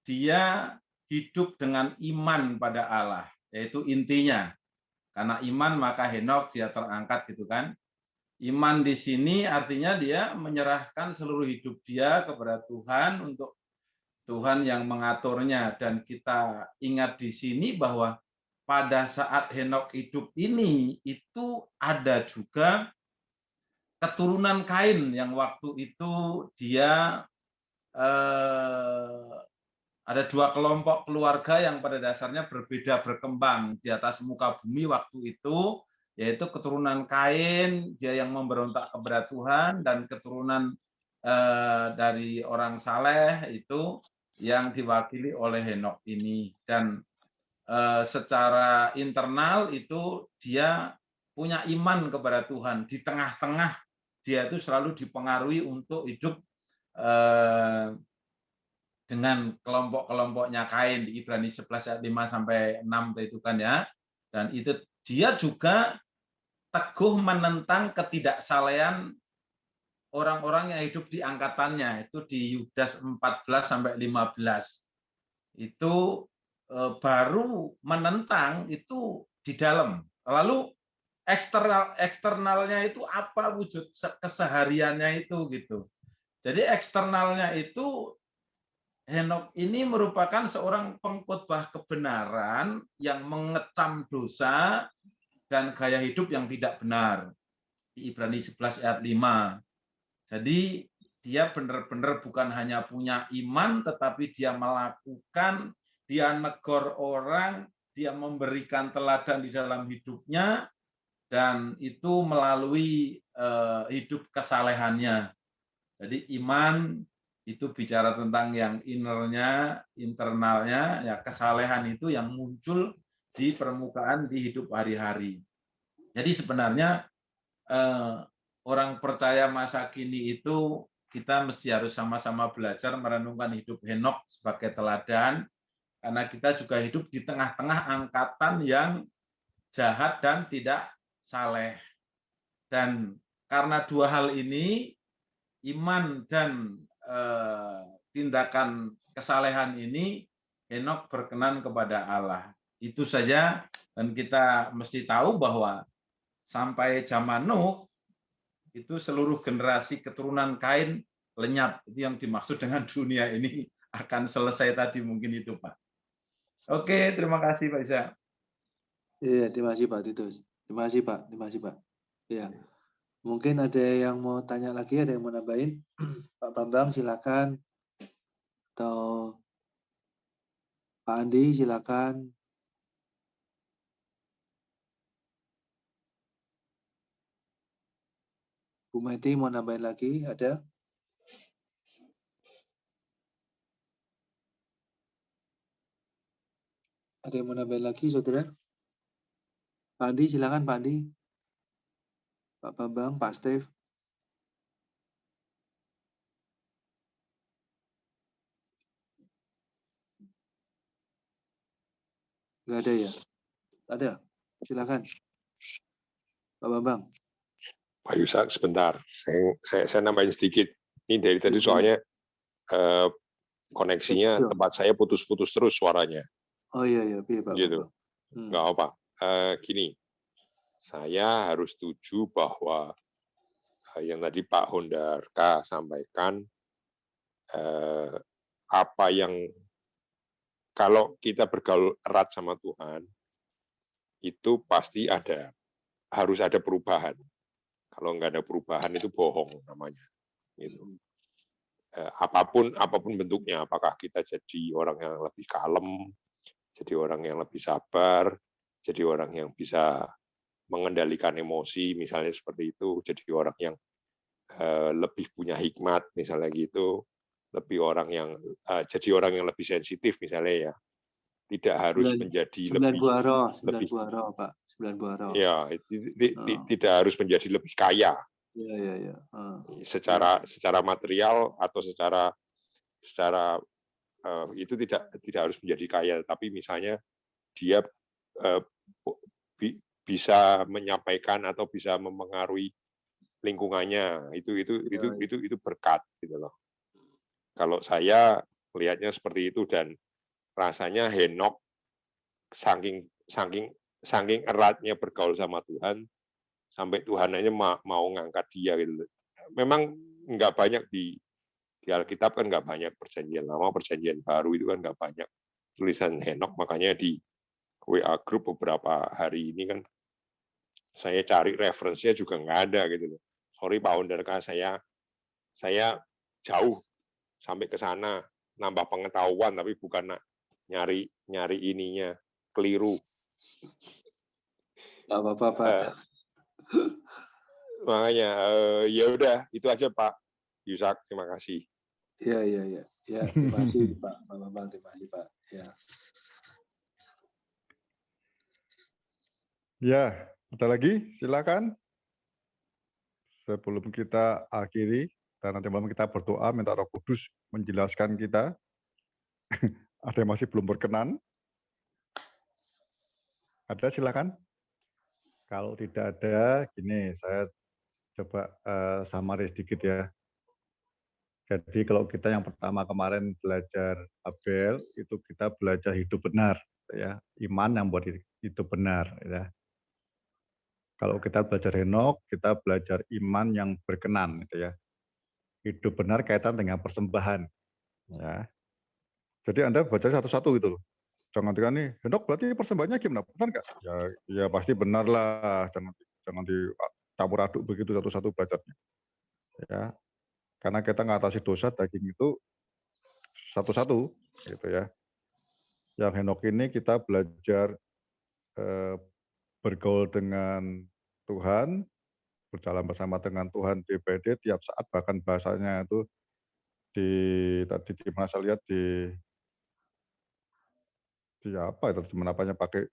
dia hidup dengan iman pada Allah, yaitu intinya. Karena iman maka Henok dia terangkat gitu kan. Iman di sini artinya dia menyerahkan seluruh hidup dia kepada Tuhan untuk Tuhan yang mengaturnya. Dan kita ingat di sini bahwa pada saat Henok hidup ini itu ada juga keturunan Kain yang waktu itu dia ada dua kelompok keluarga yang pada dasarnya berbeda berkembang di atas muka bumi waktu itu, yaitu keturunan Kain, dia yang memberontak kepada Tuhan, dan keturunan dari orang saleh itu yang diwakili oleh Henok ini. Dan secara internal itu dia punya iman kepada Tuhan. Di tengah-tengah dia itu selalu dipengaruhi untuk hidup dengan kelompok-kelompoknya Kain di Ibrani 11 ayat 5 sampai 6 itu kan ya. Dan itu dia juga teguh menentang ketidaksalehan orang-orang yang hidup di angkatannya, itu di Yudas 14 sampai 15. Itu baru menentang itu di dalam. Lalu eksternalnya itu apa wujud kesehariannya itu gitu. Jadi eksternalnya itu Henok ini merupakan seorang pengkhotbah kebenaran yang mengecam dosa dan gaya hidup yang tidak benar. Di Ibrani 11 ayat 5. Jadi dia benar-benar bukan hanya punya iman, tetapi dia melakukan, dia negor orang, dia memberikan teladan di dalam hidupnya, dan itu melalui hidup kesalehannya. Jadi iman itu bicara tentang yang innernya, internalnya, ya kesalehan itu yang muncul di permukaan di hidup hari-hari. Jadi sebenarnya orang percaya masa kini itu kita mesti harus sama-sama belajar merenungkan hidup Henok sebagai teladan, karena kita juga hidup di tengah-tengah angkatan yang jahat dan tidak saleh. Dan karena dua hal ini, iman dan tindakan kesalehan ini, Henok berkenan kepada Allah. Itu saja, dan kita mesti tahu bahwa sampai zaman Nuh, itu seluruh generasi keturunan Kain lenyap. Itu yang dimaksud dengan dunia ini akan selesai tadi, mungkin itu Pak. Oke, terima kasih Pak Isa. Iya, terima kasih Pak Titus. Terima kasih Pak, terima kasih Pak. Ya, mungkin ada yang mau tanya lagi, ada yang mau nambahin? Pak Bambang silakan, atau Pak Andi silakan. Bu Meti mau nambahin lagi, ada? Ada yang mau nambahin lagi, saudara? Pak Andi silakan Pak Andi. Pak Bambang, Pak Steve. Nggak ada ya? Ada? Silakan. Pak Bambang. Pak Yusak, sebentar. Saya nambahin sedikit. Ini dari tadi soalnya koneksinya tempat saya putus-putus terus suaranya. Oh iya, Pak gitu. Nggak apa. Gini, saya harus setuju bahwa yang tadi Pak Hondarka sampaikan, apa yang kalau kita bergaul erat sama Tuhan, itu pasti harus ada perubahan. Kalau nggak ada perubahan itu bohong namanya. Gitu. Apapun bentuknya, apakah kita jadi orang yang lebih kalem, jadi orang yang lebih sabar, jadi orang yang bisa mengendalikan emosi, misalnya seperti itu, jadi orang yang lebih punya hikmat, misalnya gitu, jadi orang yang lebih sensitif, misalnya ya, tidak harus menjadi lebih buah roh, Pak. 9 buah roh. Ya, tidak harus menjadi lebih kaya. Ya. Secara material atau secara itu tidak harus menjadi kaya, tapi misalnya dia bisa menyampaikan atau bisa memengaruhi lingkungannya, itu berkat gitu loh. Kalau saya melihatnya seperti itu, dan rasanya Henok saking eratnya bergaul sama Tuhan sampai Tuhan aja mau ngangkat dia gitu. Memang nggak banyak di Alkitab kan, nggak banyak perjanjian lama, perjanjian baru itu kan nggak banyak tulisan Henok, makanya di WA group beberapa hari ini kan saya cari referensinya juga nggak ada gitu loh. Sorry Pak Hondarka, saya jauh sampai ke sana nambah pengetahuan, tapi bukan nyari ininya keliru. Nggak apa-apa, Pak. Makanya ya udah itu aja Pak Yusak, terima kasih. Iya. Ya, terima kasih Pak Bambang, terima kasih Pak. Ya. Ya, ada lagi? Silakan. Sebelum kita akhiri, dan nanti malam kita berdoa minta Roh Kudus menjelaskan kita. Ada yang masih belum berkenan? Ada, silakan. Kalau tidak ada, gini, saya coba summary sedikit ya. Jadi kalau kita yang pertama kemarin belajar Abel, itu kita belajar hidup benar, ya, iman yang buat hidup benar, ya. Kalau kita belajar Henok, kita belajar iman yang berkenan, gitu ya. Hidup benar kaitan dengan persembahan, ya. Jadi Anda baca satu-satu gitu loh. Jangan tinggal nih, Henok berarti persembahannya gimana? Benar nggak? Ya pasti benar lah. Jangan dicampur aduk begitu satu-satu belajarnya. Ya, karena kita ngatasi dosa daging itu satu-satu, gitu ya. Yang Henok ini kita belajar bergaul dengan Tuhan, berjalan bersama dengan Tuhan DPD tiap saat, bahkan bahasanya itu tadi di mana saya lihat di apa itu apanya pakai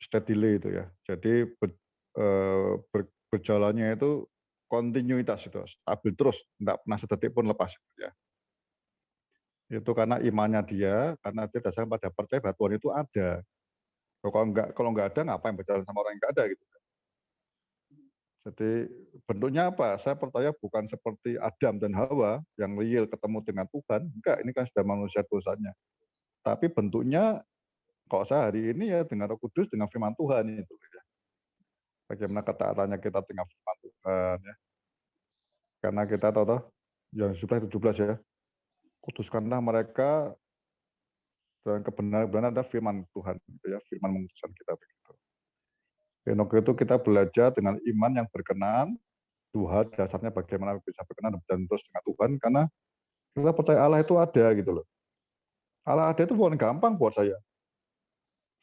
steadily itu ya. Jadi berjalannya itu kontinuitas itu, stabil terus, tidak pernah sedetik pun lepas gitu ya. Itu karena imannya dia, karena dia dasarnya pada percaya bahwa Tuhan itu ada. Kalau nggak ada, ngapain berjalan sama orang yang nggak ada gitu. Jadi bentuknya apa? Saya percaya bukan seperti Adam dan Hawa yang real ketemu dengan Tuhan. Enggak, ini kan sudah manusia dosanya. Tapi bentuknya, kalau saya hari ini ya dengan Roh Kudus, dengan firman Tuhan itu. Ya. Bagaimana ketaatannya kita dengan firman Tuhan. Ya. Karena kita tahu yang 17 ya, kuduskanlah mereka dan kebenaran ada firman Tuhan, gitu ya, firman mengutuskan kita begitu. Henok itu kita belajar dengan iman yang berkenan, Tuhan dasarnya bagaimana bisa berkenan dan terus dengan Tuhan, karena kita percaya Allah itu ada gitu loh. Allah ada itu bukan gampang buat saya.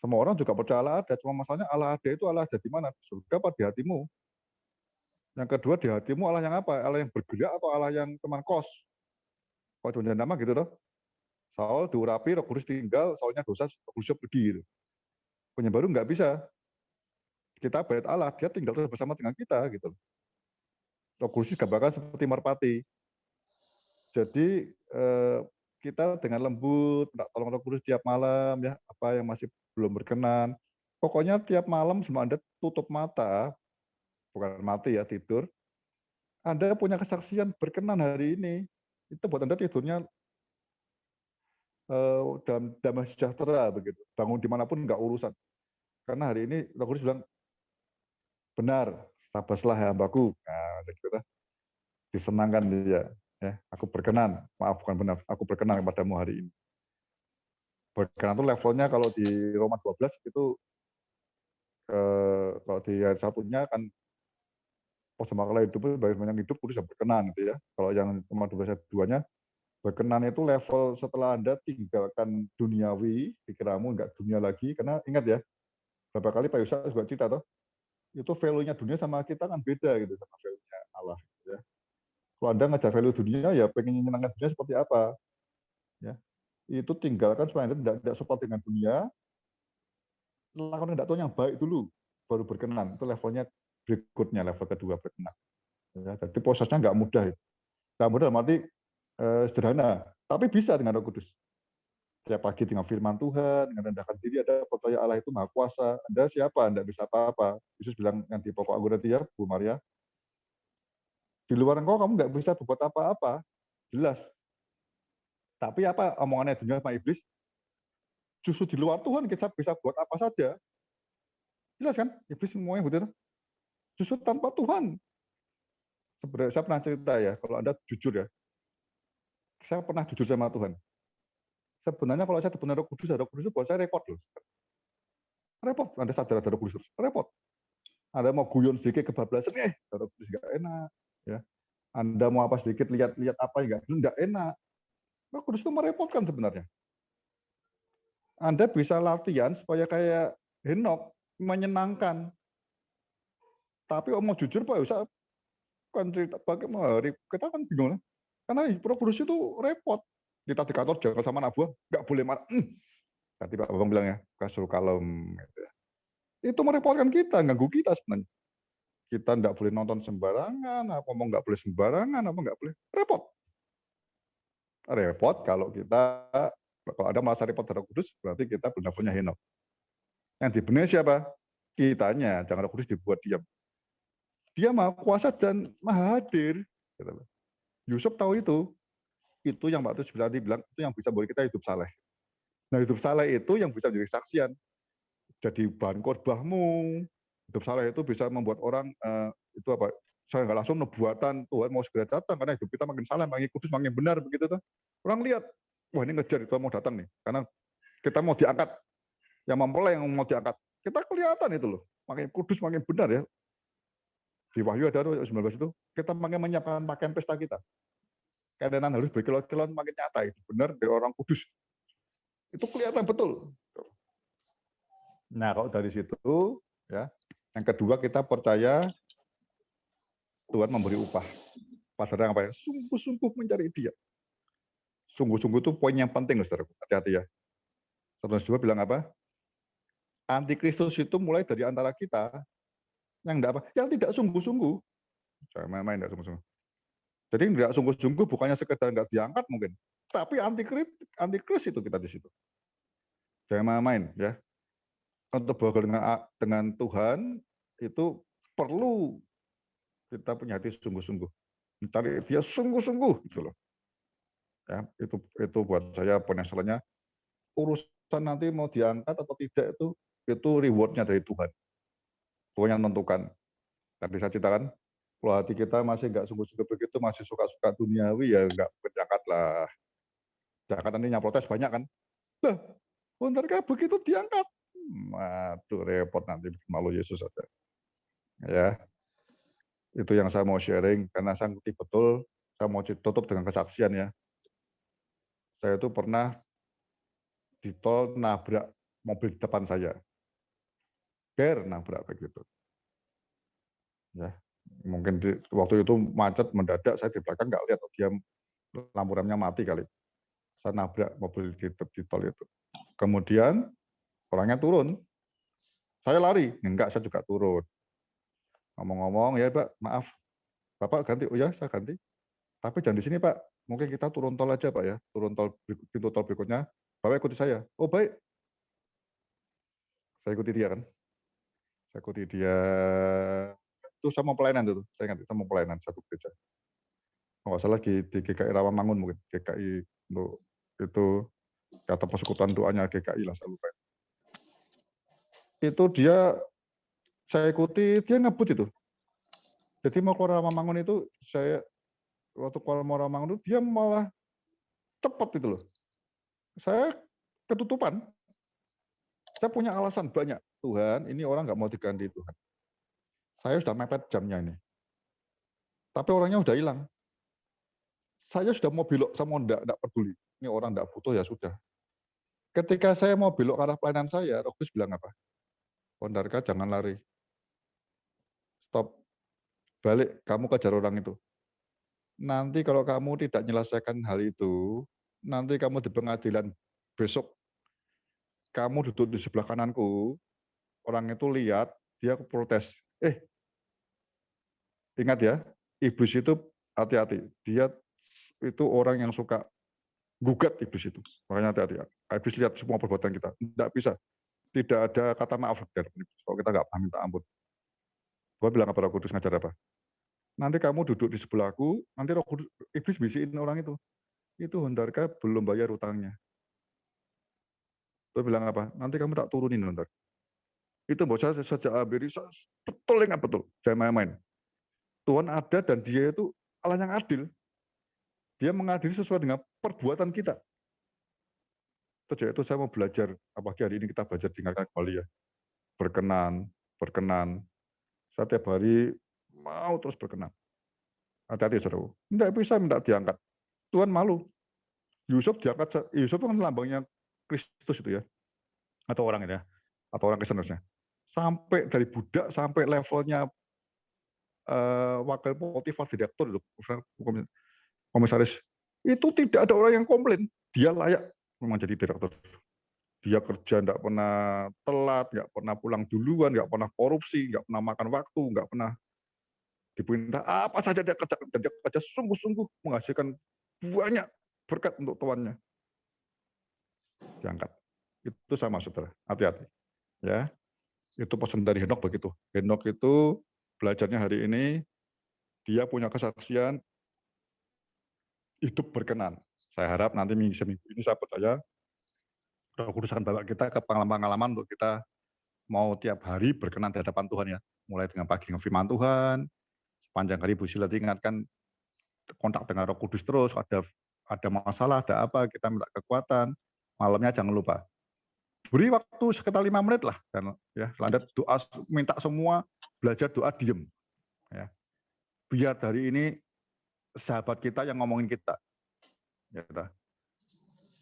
Semua orang juga percaya Allah ada, cuma masalahnya Allah ada itu Allah ada di mana? Di surga apa di hatimu? Yang kedua, di hatimu Allah yang apa? Allah yang bergerak atau Allah yang teman kos? Kalau jangan nama gitu toh. Saul diurapi, Roh Kudus tinggal, Saulnya dosa, Roh Kudus pergi gitu. Penyembahan nggak bisa. Kita bait Allah, dia tinggal terus bersama dengan kita gitu. Roh Kudus gambarkan seperti merpati. Jadi kita dengan lembut, tolong Roh Kudus tiap malam ya, apa yang masih belum berkenan. Pokoknya tiap malam sebelum Anda tutup mata, bukan mati ya, tidur, Anda punya kesaksian berkenan hari ini. Itu buat Anda tidurnya dalam damai sejahtera begitu. Bangun dimanapun nggak urusan. Karena hari ini Roh Kudus bilang, benar, sabaslah ya hambaku. Nah, gitu, disenangkan dia. Ya, aku berkenan, maaf bukan benar, aku berkenan kepadamu hari ini. Berkenan itu levelnya kalau di Roma 12 itu kalau di ayat satunya kan persembahkanlah hidup bagaimana hidup kudus dan berkenan gitu ya. Kalau yang Roma 12 ayat 2-nya berkenan itu level setelah Anda tinggalkan duniawi, pikiranmu enggak dunia lagi, karena ingat ya, berapa kali Pak Yusak juga cerita toh, itu value-nya dunia sama kita kan beda gitu sama value-nya Allah gitu ya. Kalau Anda ngejar value dunia, ya pengen menyenangkan dunia seperti apa? Ya, itu tinggalkan supaya Anda tidak support dengan dunia, lakukan kehendak Tuhan yang baik dulu, baru berkenan. Itu levelnya berikutnya, level kedua berkenan. Ya, jadi prosesnya nggak mudah. Nggak mudah, berarti sederhana, tapi bisa dengan Roh Kudus. Tiap pagi dengan firman Tuhan, dengan rendahkan diri, ada percaya Allah itu Maha Kuasa. Anda siapa? Anda bisa apa-apa. Yesus bilang yang di pokok anggur nanti ya, Bu Maria, di luar engkau kamu nggak bisa berbuat apa-apa, jelas. Tapi apa omongannya dunia sama iblis? Justru di luar Tuhan kita bisa buat apa saja. Jelas kan? Iblis semuanya begitu. Justru tanpa Tuhan. Sebenarnya saya pernah cerita ya, kalau Anda jujur ya, saya pernah jujur sama Tuhan. Sebenarnya kalau saya benar Roh Kudus buat saya repot loh. Repot, Anda sadar ada Roh Kudus, repot. Anda mau guyon sedikit kebablasan, Roh Kudus nggak enak. Ya. Anda mau apa sedikit lihat apa nggak enak. Roh Kudus itu merepotkan sebenarnya. Anda bisa latihan supaya kayak Henok, menyenangkan. Tapi mau jujur Pak Yusa, kan cerita bagaimana kita kan bingung, karena produksi itu repot. Kita di kantor jangan sama anak buah, nggak boleh marah. Tadi Pak Bambang bilang ya, kasur kalem. Gitu ya. Itu merepotkan kita, ganggu kita sebenarnya. Kita nggak boleh nonton sembarangan, apa mau nggak boleh sembarangan, apa nggak boleh. Repot. Repot kalau ada merasa repot terhadap Kudus, berarti kita benar-benar Henok. Yang dibenahi siapa? Kitanya, jangan Roh Kudus dibuat diam. Dia maha kuasa dan maha hadir. Yusuf tahu itu. Itu yang Pak Tus tadi bilang, itu yang bisa membuat kita hidup saleh. Nah, hidup saleh itu yang bisa menjadi saksian. Jadi bahan khotbahmu. Hidup saleh itu bisa membuat orang, itu apa, saya nggak langsung nubuatan, Tuhan mau segera datang, karena hidup kita makin saleh, makin kudus, makin benar, begitu tuh. Orang lihat, wah ini ngejar, Tuhan mau datang nih. Karena kita mau diangkat. Yang mempelai yang mau diangkat. Kita kelihatan itu loh. Makin kudus, makin benar ya. Di Wahyu ada 19 itu, kita makin menyiapkan pakaian pesta kita. Keadaan harus berkilau-kilau makin nyata. Itu benar dari orang kudus. Itu kelihatan betul. Nah, kalau dari situ, ya, yang kedua kita percaya Tuhan memberi upah. Pasarnya apa ya? Sungguh-sungguh mencari Dia. Sungguh-sungguh itu poin yang penting, saudaraku. Hati-hati ya. 1:2 bilang apa? Antikristus itu mulai dari antara kita yang enggak apa, yang tidak sungguh-sungguh. Saya main enggak sungguh-sungguh. Jadi enggak sungguh-sungguh bukannya sekedar enggak diangkat mungkin, tapi antikris itu kita di situ. Jangan main ya. Untuk bergaul dengan Tuhan itu perlu kita punya hati sungguh-sungguh. Mencari Dia sungguh-sungguh gitu loh. Ya, itu buat saya penyesalannya urusan nanti mau diangkat atau tidak itu rewardnya dari Tuhan. Tuhan yang menentukan. Tadi saya ceritakan, kalau hati kita masih nggak sungguh-sungguh begitu, masih suka-suka duniawi, ya nggak berangkat lah. Jangan nanti yang protes banyak kan. Lah, benarkah begitu diangkat? Aduh, repot nanti malu Yesus saja. Ya, itu yang saya mau sharing, karena saya ngerti betul, saya mau tutup dengan kesaksian ya. Saya itu pernah di tol nabrak mobil di depan saya. Nabrak begitu. Ya, mungkin waktu itu macet mendadak, saya di belakang nggak lihat, dia lampu remnya mati kali. Saya nabrak mobil di tol itu. Kemudian orangnya turun. Saya lari, enggak, saya juga turun. Ngomong-ngomong, ya Pak, maaf. Bapak ganti, oh ya saya ganti. Tapi jangan di sini Pak, mungkin kita turun tol aja Pak ya. Turun tol, pintu tol berikutnya. Bapak ikuti saya. Oh baik. Saya ikuti dia kan. Saya ikuti dia. Itu sama pelayanan itu. Saya ingat, sama pelayanan satu gereja. Kalau nggak salah di GKI Rawamangun mungkin. GKI untuk itu kata persekutuan doanya GKI lah, saya lupa. Itu dia, saya ikuti, dia ngebut itu. Jadi mau keluar Rawamangun itu, saya waktu keluar Rawamangun itu, dia malah cepat itu loh. Saya ketutupan. Saya punya alasan banyak. Tuhan, ini orang nggak mau diganti Tuhan. Saya sudah mepet jamnya ini. Tapi orangnya udah hilang. Saya sudah mau belok, saya mau enggak peduli. Ini orang enggak butuh, ya sudah. Ketika saya mau belok ke arah pelayanan saya, Roh Kudus bilang apa? Pondarka, jangan lari. Stop. Balik, kamu kejar orang itu. Nanti kalau kamu tidak menyelesaikan hal itu, nanti kamu di pengadilan besok, kamu duduk di sebelah kananku, orang itu lihat, dia protes. Ingat ya, iblis itu hati-hati. Dia itu orang yang suka gugat iblis itu. Makanya hati-hati. Iblis lihat semua perbuatan kita. Tidak bisa. Tidak ada kata maaf dari iblis. Kalau kita nggak minta ampun. Tuhan bilang apa Roh Kudus ngajar apa? Nanti kamu duduk di sebelahku, nanti Roh Kudus, iblis bisikin orang itu. Itu Hondarka belum bayar utangnya. Tuhan bilang apa? Nanti kamu tak turunin Hondarka. Itu bahwa saya sejak Abiri, betul ingat betul. Jangan main-main. Tuhan ada dan dia itu Allah yang adil. Dia mengadili sesuai dengan perbuatan kita. Itu saya mau belajar, apalagi hari ini kita belajar dengarkan kembali ya. Berkenan. Saya tiap hari mau terus berkenan. Hati-hati saudara. Tidak bisa minta diangkat. Tuhan malu. Yusuf diangkat. Yusuf itu kan lambangnya Kristus itu ya. Atau orang ini ya. Atau orang Kristen harusnya. Sampai dari budak sampai levelnya wakil Potifar, direktur, komisaris, itu tidak ada orang yang komplain. Dia layak memang jadi direktur. Dia kerja nggak pernah telat, nggak pernah pulang duluan, nggak pernah korupsi, nggak pernah makan waktu, nggak pernah diperintah apa saja dia kerja, dan dia kerja sungguh-sungguh menghasilkan banyak berkat untuk tuannya. Diangkat. Itu sama saudara, hati-hati. Ya, itu pesan dari Henok begitu. Henok itu belajarnya hari ini, dia punya kesaksian hidup berkenan. Saya harap nanti seminggu ini saya percaya Roh Kudus akan bawa kita ke pengalaman-pengalaman untuk kita mau tiap hari berkenan di hadapan Tuhan ya. Mulai dengan pagi dengan firman Tuhan, sepanjang hari Bu Sila ingatkan kontak dengan Roh Kudus terus, ada masalah, ada apa, kita minta kekuatan. Malamnya jangan lupa. Beri waktu sekitar 5 menit lah, dan ya, lanjut doa, minta semua, belajar doa diem. Ya. Biar dari ini sahabat kita yang ngomongin kita. Ya,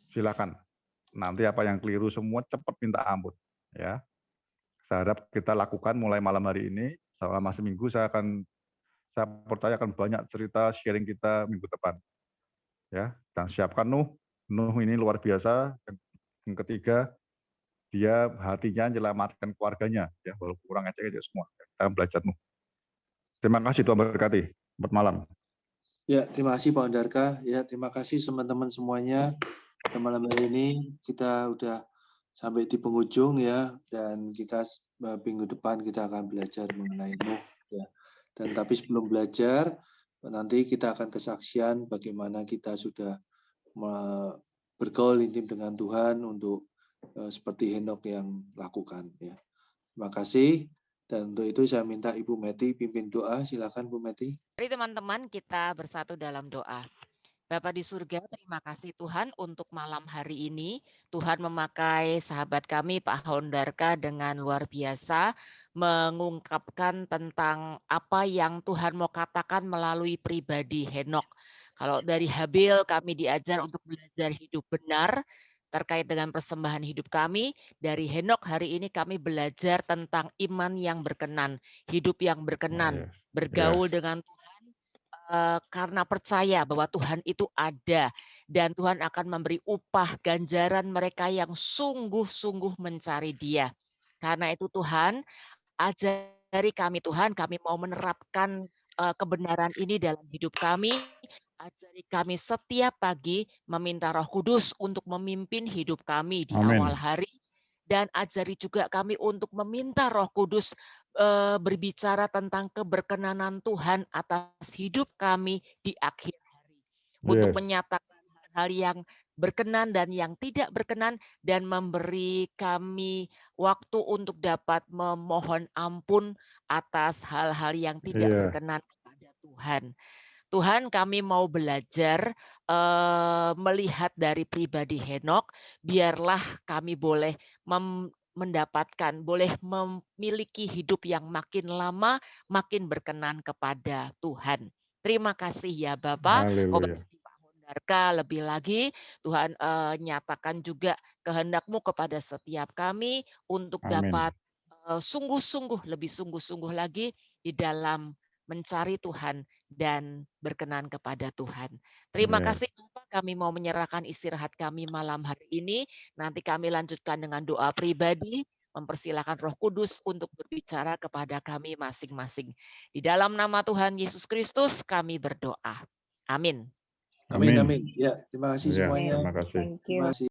silakan. Nanti apa yang keliru semua cepat minta ampun. Ya. Saya harap kita lakukan mulai malam hari ini, selama seminggu saya percaya akan banyak cerita sharing kita minggu depan. Ya, dan siapkan Nuh ini luar biasa. Yang ketiga, dia hatinya menyelamatkan keluarganya, ya, walaupun kurang ecek-ecek semua. Kita belajar Nuh. Terima kasih, Tuhan berkati. Selamat malam. Ya, terima kasih Pak Ondarka. Ya, terima kasih teman-teman semuanya. Malam hari ini kita udah sampai di penghujung ya, dan kita minggu depan kita akan belajar mengenai Nuh. Ya. Dan tapi sebelum belajar, nanti kita akan kesaksian bagaimana kita sudah bergaul intim dengan Tuhan untuk seperti Henok yang lakukan. Ya. Terima kasih. Dan untuk itu saya minta Ibu Meti pimpin doa. Silakan Bu Meti. Mari teman-teman kita bersatu dalam doa. Bapa di surga, terima kasih Tuhan untuk malam hari ini. Tuhan memakai sahabat kami Pak Hondarka dengan luar biasa mengungkapkan tentang apa yang Tuhan mau katakan melalui pribadi Henok. Kalau dari Habil kami diajar untuk belajar hidup benar terkait dengan persembahan hidup kami. Dari Henok hari ini kami belajar tentang iman yang berkenan, hidup yang berkenan, bergaul dengan Tuhan karena percaya bahwa Tuhan itu ada dan Tuhan akan memberi upah ganjaran mereka yang sungguh-sungguh mencari Dia. Karena itu Tuhan, ajari kami Tuhan, kami mau menerapkan kebenaran ini dalam hidup kami. Ajari kami setiap pagi meminta Roh Kudus untuk memimpin hidup kami di awal hari. Dan ajari juga kami untuk meminta Roh Kudus berbicara tentang keberkenanan Tuhan atas hidup kami di akhir hari. Untuk menyatakan hal-hal yang berkenan dan yang tidak berkenan, dan memberi kami waktu untuk dapat memohon ampun atas hal-hal yang tidak berkenan kepada Tuhan. Tuhan, kami mau belajar melihat dari pribadi Henok, biarlah kami boleh mendapatkan, boleh memiliki hidup yang makin lama, makin berkenan kepada Tuhan. Terima kasih ya Bapak. Pak Hondarka, lebih lagi Tuhan nyatakan juga kehendak-Mu kepada setiap kami untuk dapat sungguh-sungguh, lebih sungguh-sungguh lagi di dalam mencari Tuhan dan berkenan kepada Tuhan. Terima kasih Bapak, kami mau menyerahkan istirahat kami malam hari ini. Nanti kami lanjutkan dengan doa pribadi, mempersilahkan Roh Kudus untuk berbicara kepada kami masing-masing. Di dalam nama Tuhan Yesus Kristus kami berdoa. Amin. Amin, amin. Ya, terima kasih semuanya. Thank you. Terima kasih.